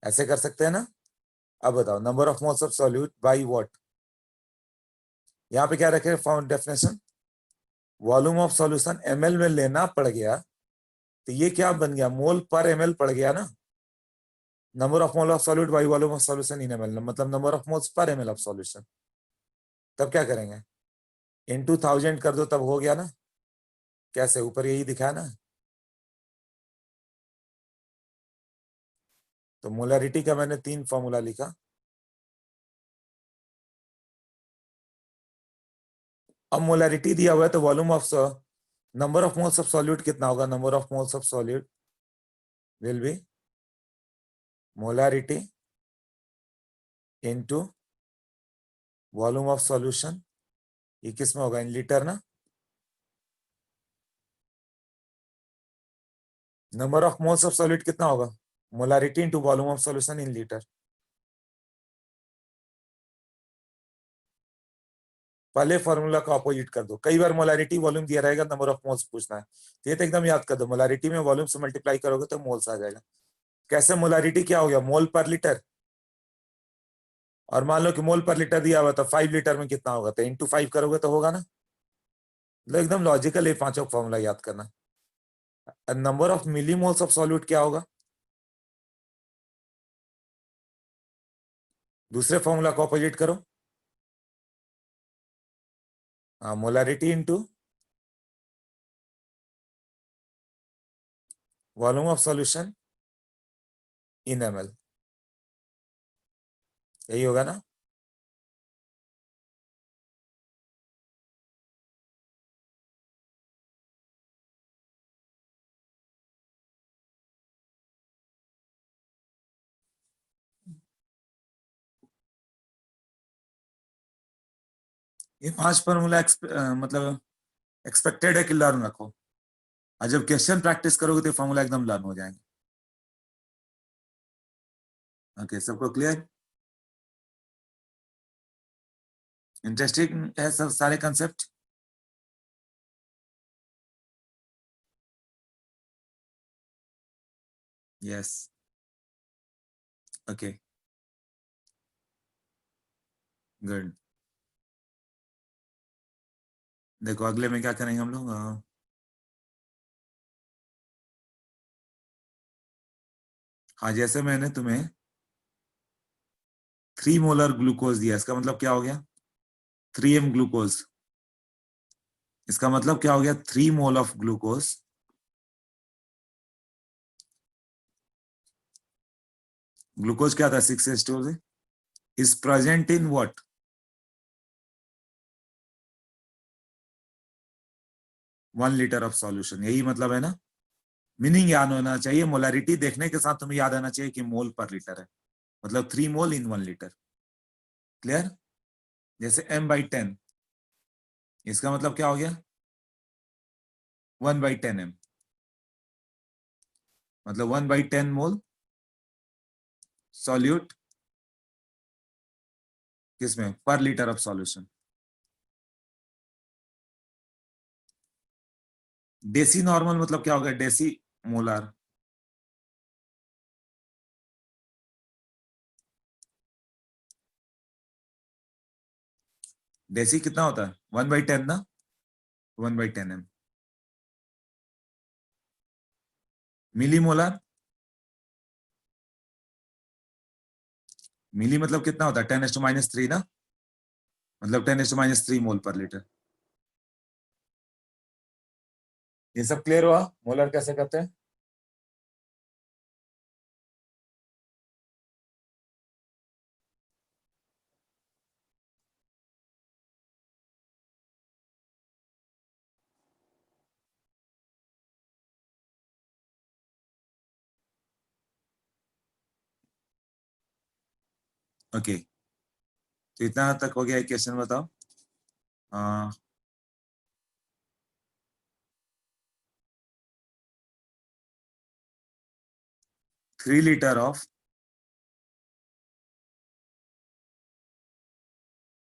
ऐसे कर सकते हैं ना। अब बताओ number of moles of solute by what. यहाँ पे क्या रखे form definition, volume of solution ml में लेना पड़ गया, तो ये क्या बन गया, मोल पर ml पड़ गया ना। Number of mole of solute by volume of solution in ml, मतलब number of moles per ml of solution. तब क्या करेंगे, इंटू 1000 कर दो, तब हो गया ना। कैसे, ऊपर यही दिखा ना। तो मोलैरिटी का मैंने 3 फॉर्मूला लिखा। अब मोलैरिटी दिया हुआ है तो volume of number of moles of solute कितना होगा, number of moles of solute will be molarity into volume of solution. ये किस में होगा, इन लीटर ना। Number of moles of solute कितना होगा, molarity into volume of solution in litre. पहले फॉर्मूला का अपोजिट कर दो, कई बार मोलैरिटी वॉल्यूम दिया रहेगा, नंबर ऑफ मोल्स पूछना है, तो ये तो एकदम याद कर दो, मोलैरिटी में वॉल्यूम से मल्टीप्लाई करोगे तो मोल्स आ जाएगा। कैसे, मोलैरिटी क्या हो गया, मोल पर लीटर, और मान लो कि मोल पर लीटर दिया हुआ तो 5 लीटर में कितना होगा, तो इंटू 5 करोगे तो होगा ना। मतलब एकदम लॉजिकल है, पांचों फॉर्मूला याद करना। Number of millimoles of solute क्या होगा, दूसरे फॉर्मूला को अपोजिट करो। Molarity into volume of solution in ml, यही होगा ना। ये 5 फॉर्मूला मतलब एक्सपेक्टेड है कि लर्न रखो, और जब क्वेश्चन प्रैक्टिस करोगे तो फॉर्मूला एकदम लर्न हो जाएंगे। ओके, सबको क्लियर, इंटरेस्टिंग है सब सारे कंसेप्ट। Yes, okay, good. देखो अगले में क्या करेंगे हम लोग, हाँ जैसे मैंने तुम्हें 3 मोलर ग्लूकोज दिया, इसका मतलब क्या हो गया, 3m ग्लूकोज। इसका मतलब क्या हो गया, 3 मोल ऑफ ग्लूकोज ग्लूकोज क्या था, 6H2 से, is present in what, 1 litre of solution, यही मतलब है ना। मीनिंग याद होना चाहिए, मोलैरिटी देखने के साथ तुम्हें याद आना चाहिए कि मोल पर लीटर है, मतलब 3 मोल इन 1 लीटर। क्लियर, जैसे m/10, इसका मतलब क्या हो गया, 1/10m, मतलब 1/10 मोल सॉल्यूट किसमें, per litre of solution. Deci normal मतलब क्या हो गया, डेसी मोलर, डेसी कितना होता है, 1/10 ना, 1/10m। मिली मोलर, मिली मतलब कितना होता है, 10⁻³ ना, मतलब 10⁻³ मोल पर लीटर। ये सब क्लियर हुआ मोलर कैसे करते हैं? ओके, तो इतना तक हो गया, एक क्वेश्चन बताओ। 3 litre of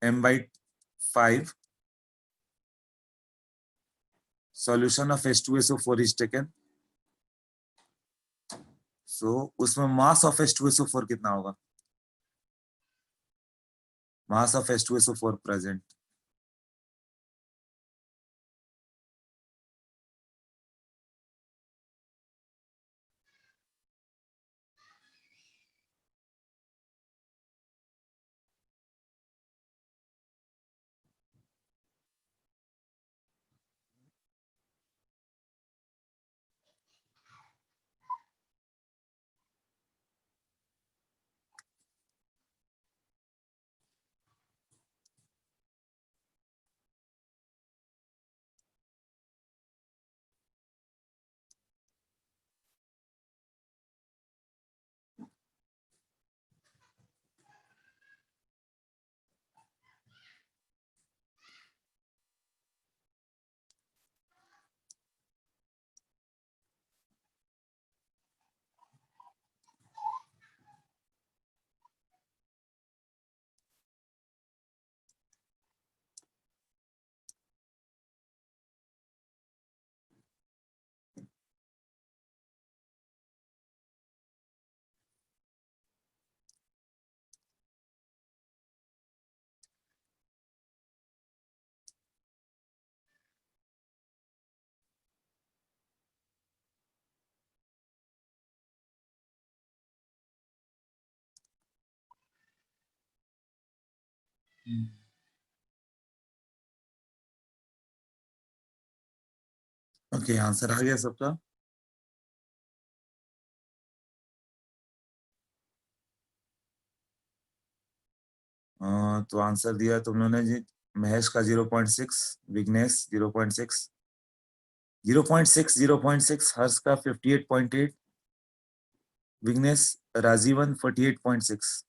m/5 solution of H2SO4 is taken, so उसमें मास ऑफ H2SO4 कितना होगा, mass of H2SO4 present. Okay, answer आ गया सबका। तो आंसर दिया तुम लोगों ने जी, महेश का 0.6, विघ्नेश 0.6, 0.6, 0.6, हर्ष का 58.8, विघ्नेश, राजीवन 48.6,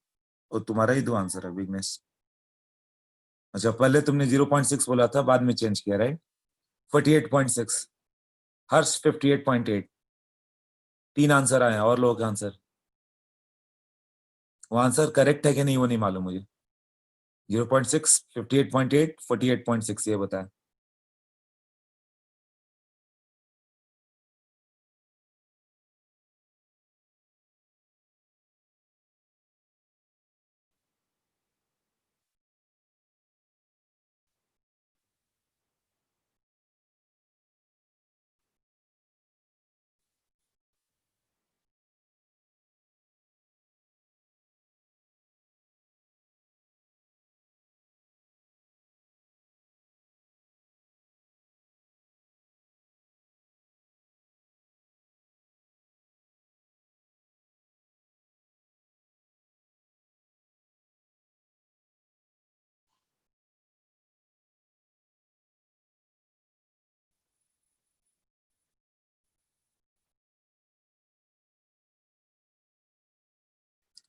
और तुम्हारा ही दो आंसर है विघ्नेश। अच्छा, पहले तुमने 0.6 बोला था, बाद में चेंज किया, राइट? 48.6, हर्ष 58.8, 3 आंसर आए, और लोगों का आंसर, वो आंसर करेक्ट है कि नहीं वो नहीं मालूम मुझे। 0.6, 58.8, 48.6, ये बताया।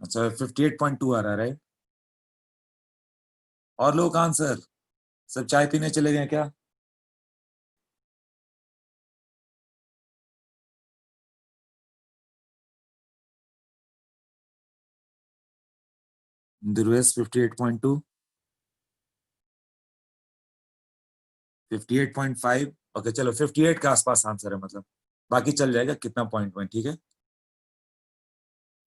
अच्छा, 58.2 आ रहा है, राइट? और लोग का आंसर, सब चाय पीने चले गए क्या? ध्रुवेश 58.2, 58.5, ओके चलो 58 के आसपास आंसर है, मतलब बाकी चल जाएगा, कितना पॉइंट पॉइंट, ठीक है।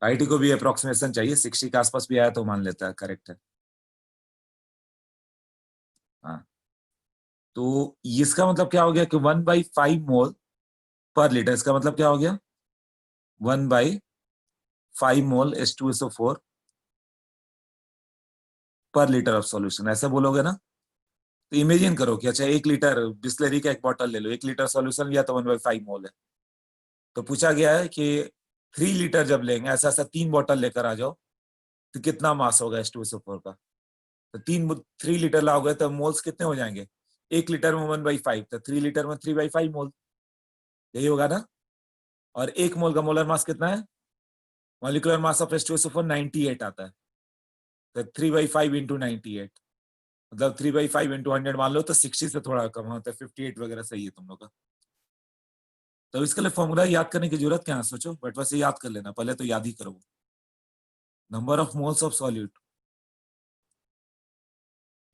आईटी को भी अप्रोक्सीमेशन चाहिए, 60 के आसपास भी आया तो मान लेता है करेक्ट है। हाँ, तो इसका मतलब क्या हो गया कि 1/5 मोल पर लीटर, इसका मतलब क्या हो गया, 1/5 मोल H2SO4 पर लीटर ऑफ सॉल्यूशन, ऐसे बोलोगे ना? तो इमेजिन करो कि अच्छा 1 लीटर बिस्लरी का एक बॉटल ले लो, 1 लीटर सॉल्यूशन लिया तो 1/5 मोल है। तो पूछा गया है कि 3 लीटर जब लेंगे, ऐसा ऐसा 3 बॉटल लेकर आ जाओ, तो कितना मास होगा H2SO4 का? तो 3 लीटर लाओगे तो मोल्स कितने हो जाएंगे? 1 लीटर में 1/5, तो 3 लीटर में 3/5 मोल, यही होगा ना? और 1 मोल का मोलर मास कितना है? मॉलिक्यूलर मास ऑफ H2SO4 98 आता है। तो 3/5 इंटू 98, मतलब 3/5 इंटू 100 मान लो, तो 60 से थोड़ा कम होता है, 58 वगैरह सही है तुम लोग का। तो इसके लिए फॉर्मूला याद करने की जरूरत क्या है, सोचो, बट वैसे याद कर लेना, पहले तो याद ही करो। Number of moles of solute,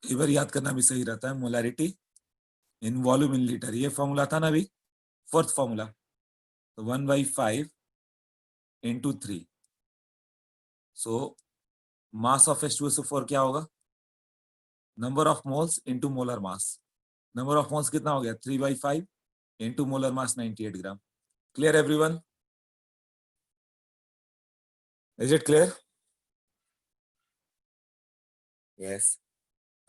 कई बार याद करना भी सही रहता है। Molarity in volume in litre, ये फॉर्मूला था ना अभी, फोर्थ फॉर्मूला। तो 1/5 into 3, so mass of H2SO4 क्या होगा? Number of moles into molar mass. Number of moles कितना हो गया? 3/5 into molar mass 98 gram. Clear everyone? Is it clear? Yes.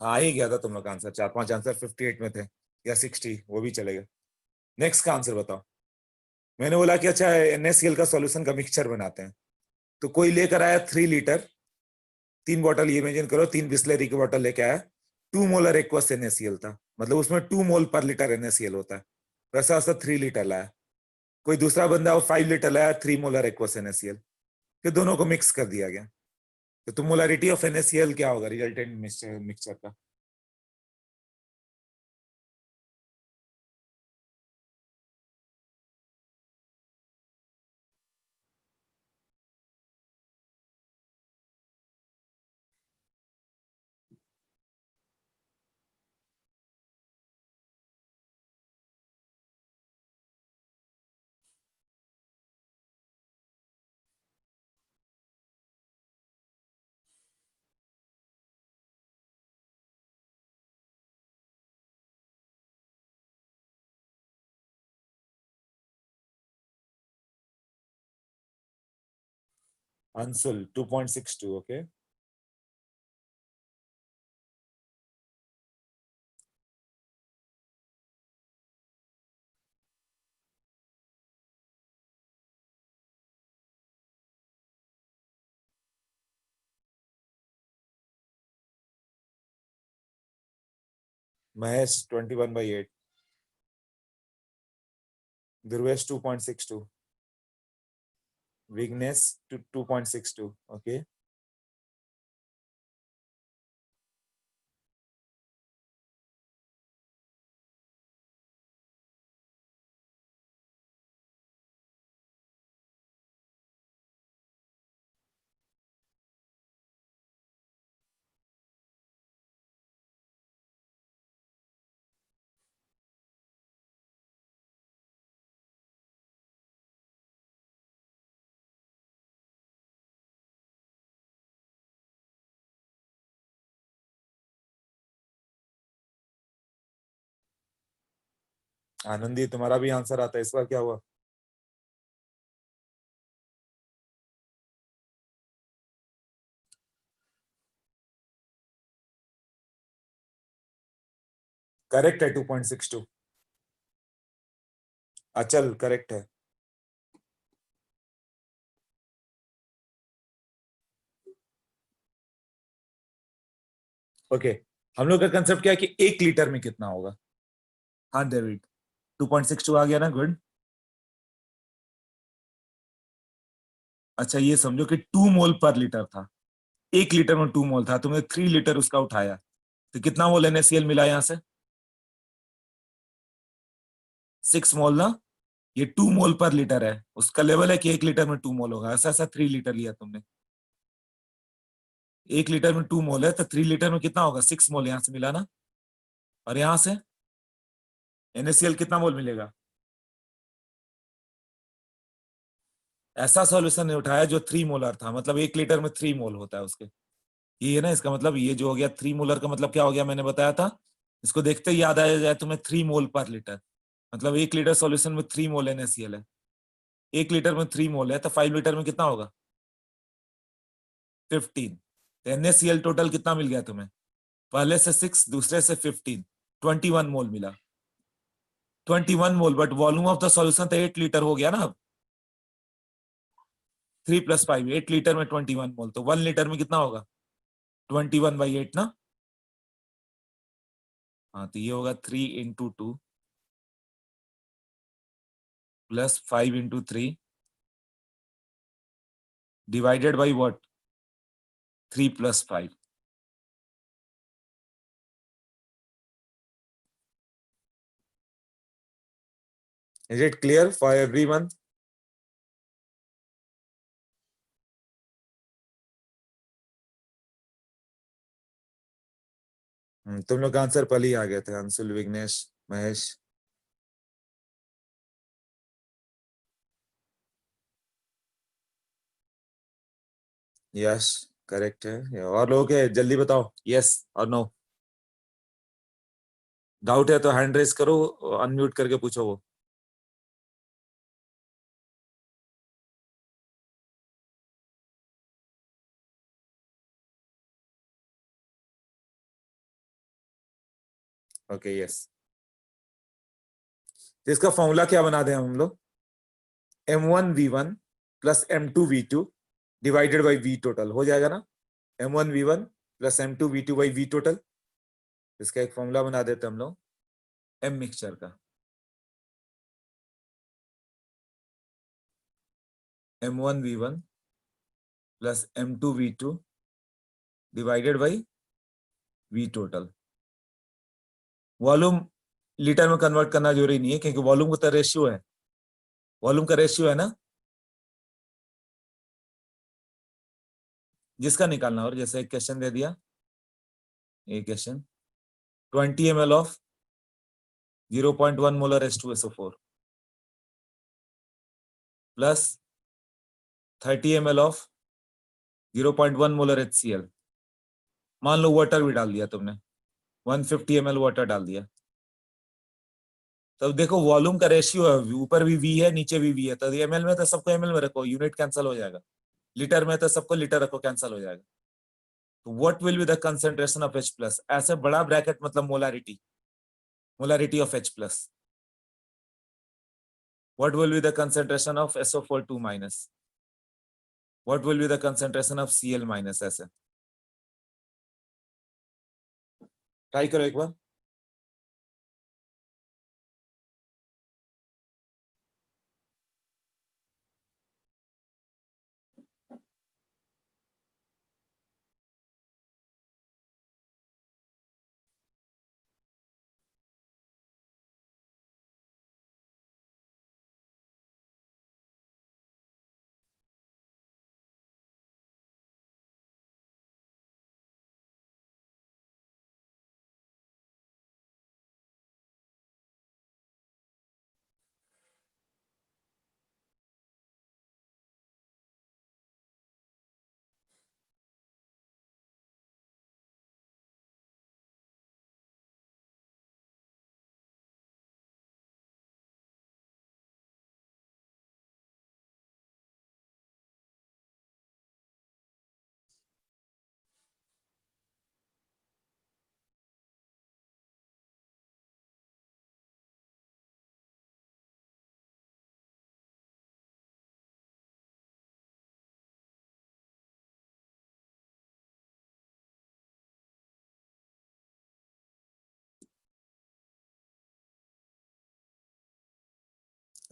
आ ही गया था तुम लोग का आंसर, 4-5 आंसर 58 में थे या 60, वो भी चलेगा। नेक्स्ट का आंसर बताओ। मैंने बोला कि अच्छा NaCl का सॉल्यूशन का मिक्सचर बनाते हैं, तो कोई लेकर आया 3 लीटर, 3 बॉटल, ये इमेजिन करो 3 बिस्लेरी की बॉटल लेके आया, 2 मोलर एक्वस NaCl था, मतलब उसमें 2 मोल पर लीटर NaCl होता है, वैसा वैसा 3 लीटर लाया। कोई दूसरा बंदा वो 5 लीटर लाया, 3 मोलर एक्वस NaCl, फिर दोनों को मिक्स कर दिया गया, तो मोलरिटी ऑफ NaCl क्या होगा रिजल्टेंट मिक्सचर का? अंशुल 2.62, ओके। महेश 21/8, ध्रुवेश 2.62, विघ्नेश 2.62, ओके। आनंदी तुम्हारा भी आंसर आता है, इस बार क्या हुआ? करेक्ट है 2.62। अचल करेक्ट है। ओके, हम लोग का कंसेप्ट क्या है कि 1 लीटर में कितना होगा? हाँ डेविड, 2.62 आ गया ना, गुड। अच्छा ये समझो कि 2 मोल पर लीटर था, 1 लीटर में 2 मोल था, तुमने 3 लीटर उसका उठाया, तो कितना मोल NaCl मिला यहाँ से? 6 मोल ना। ये 2 मोल पर लीटर है, उसका लेवल है कि 1 लीटर में 2 मोल होगा, ऐसा ऐसा 3 लीटर लिया तुमने। 1 लीटर में 2 मोल है, तो 3 लीटर में कितना होगा? 6 मोल यहाँ से मिला ना। और यहाँ से NaCl कितना मोल मिलेगा? ऐसा सॉल्यूशन ने उठाया जो 3 मोलर था, मतलब 1 लीटर में 3 मोल होता है उसके। ये है ना इसका मतलब, ये जो हो गया 3 मोलर का मतलब क्या हो गया, मैंने बताया था। इसको देखते ही याद आया जाए तुम्हें, 3 मोल पर लीटर, मतलब 1 लीटर सॉल्यूशन में 3 मोल NaCl है। 1 लीटर में 3 मोल है तो 5 लीटर में कितना होगा? 15। तो NaCl टोटल कितना मिल गया तुम्हें? पहले से 6, दूसरे से 15, 21 मोल मिला। 21 mole, but volume of the solution तो 8 लीटर हो गया ना अब। 3 + 5, 8 लीटर में 21 मोल, तो 1 लीटर में कितना होगा? 21/8 ना। हाँ, तो ये होगा 3 × 2 + 5 × 3 divided by what? 3 + 5। Is it clear for everyone? तुम लोग का आंसर पहले ही आ गए थे, अंशुल, विघ्नेश, महेश। यस, करेक्ट है। और लोग के जल्दी बताओ यस और नो। डाउट है तो हैंड रेस करो, अनम्यूट करके पूछो वो। Okay, yes. तो इसका फॉर्मूला क्या बना दें हम लोग? M1V1 + M2V2 divided by V total हो जाएगा ना। M1V1 + M2V2 V टोटल, इसका एक फॉर्मूला बना देते हम लोग M मिक्सचर का। M1V1 + M2V2 divided by V total. Volume litre में कन्वर्ट करना जरूरी नहीं है, क्योंकि वॉल्यूम का तो रेशियो है, वॉल्यूम का रेशियो है ना जिसका निकालना। और जैसे एक क्वेश्चन दे दिया, एक question 20 ml of 0.1 molar H2SO4 plus 30 ml of 0.1 molar HCl। मान लो वाटर भी डाल दिया तुमने, 150 ml वाटर डाल दिया। तब देखो वॉल्यूम का रेशियो है, ऊपर भी V है नीचे भी V है, तो ml में तो सबको ml में रखो, यूनिट कैंसिल हो जाएगा। लीटर में तो सबको लीटर रखो, कैंसिल हो जाएगा। तो what will be the concentration of H+? ऐसे बड़ा ब्रैकेट मतलब molarity, molarity of H plus. What will be the concentration of SO4 2 minus? What will be the concentration of Cl minus? ऐसे try करो एक बार।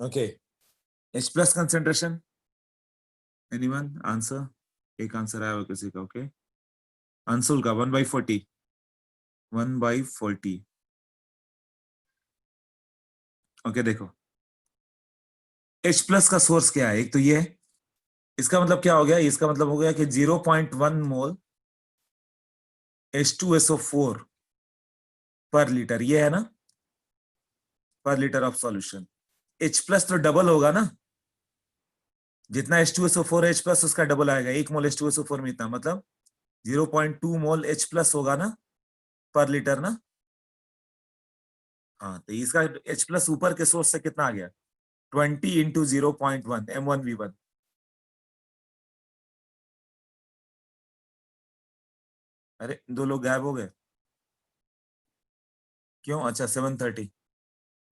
Okay, H plus concentration, anyone answer? एक answer आया हुआ किसी का। ओके, अंशुल का 1/40, 1/40। ओके, देखो H प्लस का सोर्स क्या है, एक तो ये है। इसका मतलब क्या हो गया? इसका मतलब हो गया कि 0.1 मोल H2SO4 पर लीटर, ये है ना, पर litre of solution. H plus तो डबल होगा ना, जितना H2SO4 H प्लस उसका डबल आएगा। 1 मोल H2SO4 में इतना, मतलब 0.2 मोल H प्लस होगा ना पर लीटर ना। हाँ, तो इसका H प्लस ऊपर के सोर्स से कितना आ गया? 20 इंटू 0.1 M1V1। अरे दो लोग गायब हो गए क्यों? अच्छा 730।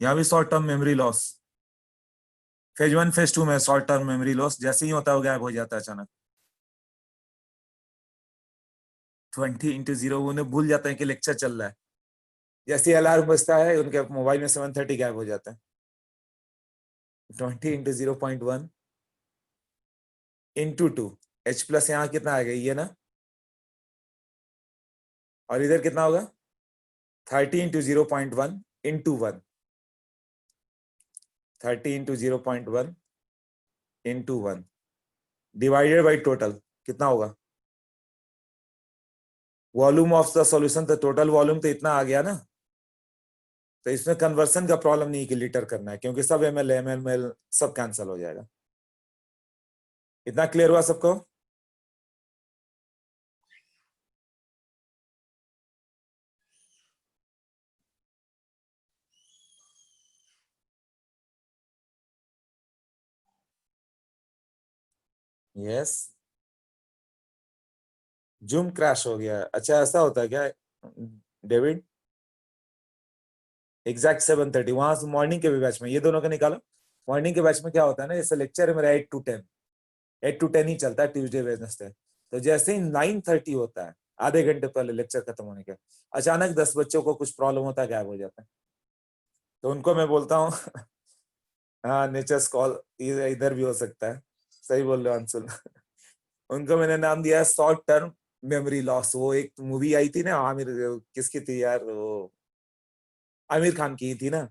यहाँ भी short term memory loss. Phase 1 phase 2 में शॉर्ट टर्म मेमोरी लॉस जैसे ही होता है वो गायब हो जाता है अचानक। 20 इंटू 0 उन्हें भूल जाते हैं कि लेक्चर चल रहा है। जैसे अलार्म बजता है उनके मोबाइल में 730 गायब हो जाता है। 20 इंटू 0.1 इंटू 2। H प्लस यहाँ कितना आएगा ये ना, और इधर कितना होगा? 30 into 0.1 into 1। 30 into 0.1 into 1 divided by total कितना होगा? वॉल्यूम ऑफ द सॉल्यूशन, तो टोटल वॉल्यूम तो इतना आ गया ना। तो इसमें कन्वर्सन का प्रॉब्लम नहीं कि लीटर करना है, क्योंकि सब ml सब कैंसिल हो जाएगा। इतना क्लियर हुआ सबको? यस। जूम क्रैश हो गया? अच्छा ऐसा होता है क्या डेविड? एग्जैक्ट 730 वहां से मॉर्निंग के भी बैच में ये दोनों का निकालो। मॉर्निंग के बैच में क्या होता है ना, जैसे लेक्चर है मेरा 8 to 10, 8 to 10 ही चलता है ट्यूसडे वेडनेसडे। तो जैसे ही 9:30 होता है, आधे घंटे पहले लेक्चर खत्म होने के, अचानक 10 बच्चों को कुछ प्रॉब्लम होता है, गायब हो जाता है। तो उनको मैं बोलता हूँ हाँ नेचर्स कॉल, इधर भी हो सकता है। सही बोल रहे हो अंशुल। उनको मैंने नाम दिया है शॉर्ट टर्म मेमोरी लॉस। वो एक मूवी आई थी ना आमिर, किसकी थी यार वो, आमिर खान की थी ना।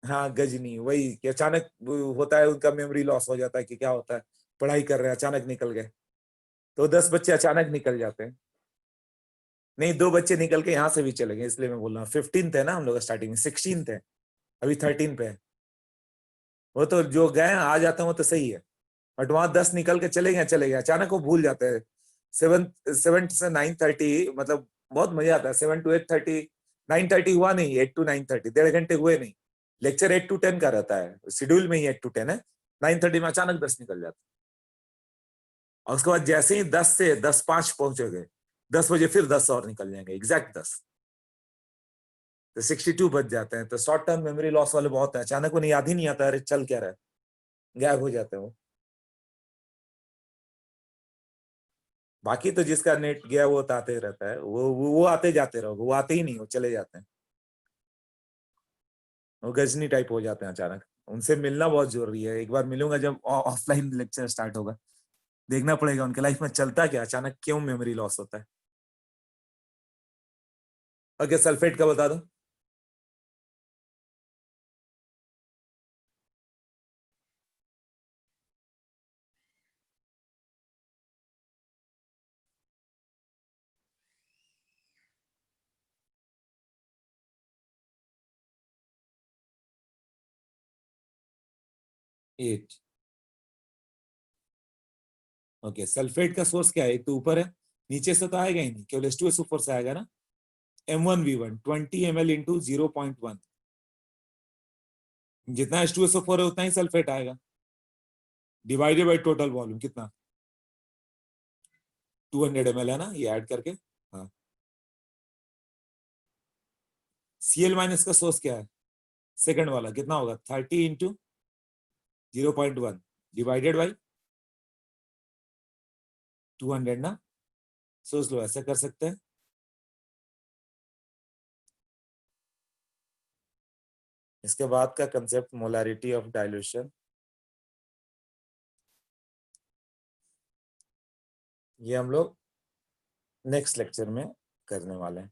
हाँ गजनी, वही कि अचानक वो होता है उनका मेमोरी लॉस हो जाता है कि क्या होता है, पढ़ाई कर रहे हैं अचानक निकल गए। तो 10 बच्चे अचानक निकल जाते हैं। नहीं, दो बच्चे निकल के यहाँ से भी चले गए, इसलिए मैं बोल रहा हूँ 15th है ना हम लोग, स्टार्टिंग में 16th है, अभी 13 पे है। वो तो जो गए आ जाते हैं वो तो सही है, बट वहां 10 निकल के चले गए अचानक वो भूल जाते हैं। 7 से 9:30 मतलब बहुत मजा आता है। 7 to 8:30, 9:30 हुआ नहीं, 8 to 9:30, 1.5 घंटे हुए नहीं। लेक्चर 8 to 10 का रहता है, शेड्यूल में ही 8 to 10 है। 9:30 में अचानक 10 निकल जाते हैं। और उसके बाद जैसे ही 10 से 10:05 पहुंचेंगे, 10 बजे फिर 10 और निकल जाएंगे, एग्जैक्ट 10। तो 62 बज जाते हैं। तो शॉर्ट टर्म मेमोरी लॉस वाले बहुत है, अचानक उन्हें याद ही नहीं आता अरे चल क्या रहा है, गायब हो जाते हैं वो। बाकी तो जिसका नेट गया वो तो आते ही रहता है, वो आते जाते रहो, वो आते ही नहीं, वो चले जाते हैं। वो गजनी टाइप हो जाते हैं अचानक। उनसे मिलना बहुत जरूरी है, एक बार मिलूंगा जब ऑफलाइन लेक्चर स्टार्ट होगा। देखना पड़ेगा उनके लाइफ में चलता क्या, अचानक क्यों मेमोरी लॉस होता है। ओके सल्फेट का बता दो। एट। ओके सल्फेट का सोर्स क्या है? एक तो ऊपर है, नीचे से तो आएगा ही नहीं, केवल H2SO4 से आएगा ना। M1V1 20 ml into 0.1। जितना H2SO4 है उतना ही सल्फेट आएगा, डिवाइडेड बाई टोटल वॉल्यूम कितना, 200 ml है ना, ये ऐड करके। हाँ। Cl- का सोर्स क्या है? सेकंड वाला कितना होगा? 30 इंटू 0.1 डिवाइडेड बाई 200 ना। सोच लो, ऐसा कर सकते हैं। इसके बाद का कंसेप्ट मोलारिटी ऑफ डाइल्यूशन, ये हम लोग नेक्स्ट लेक्चर में करने वाले हैं।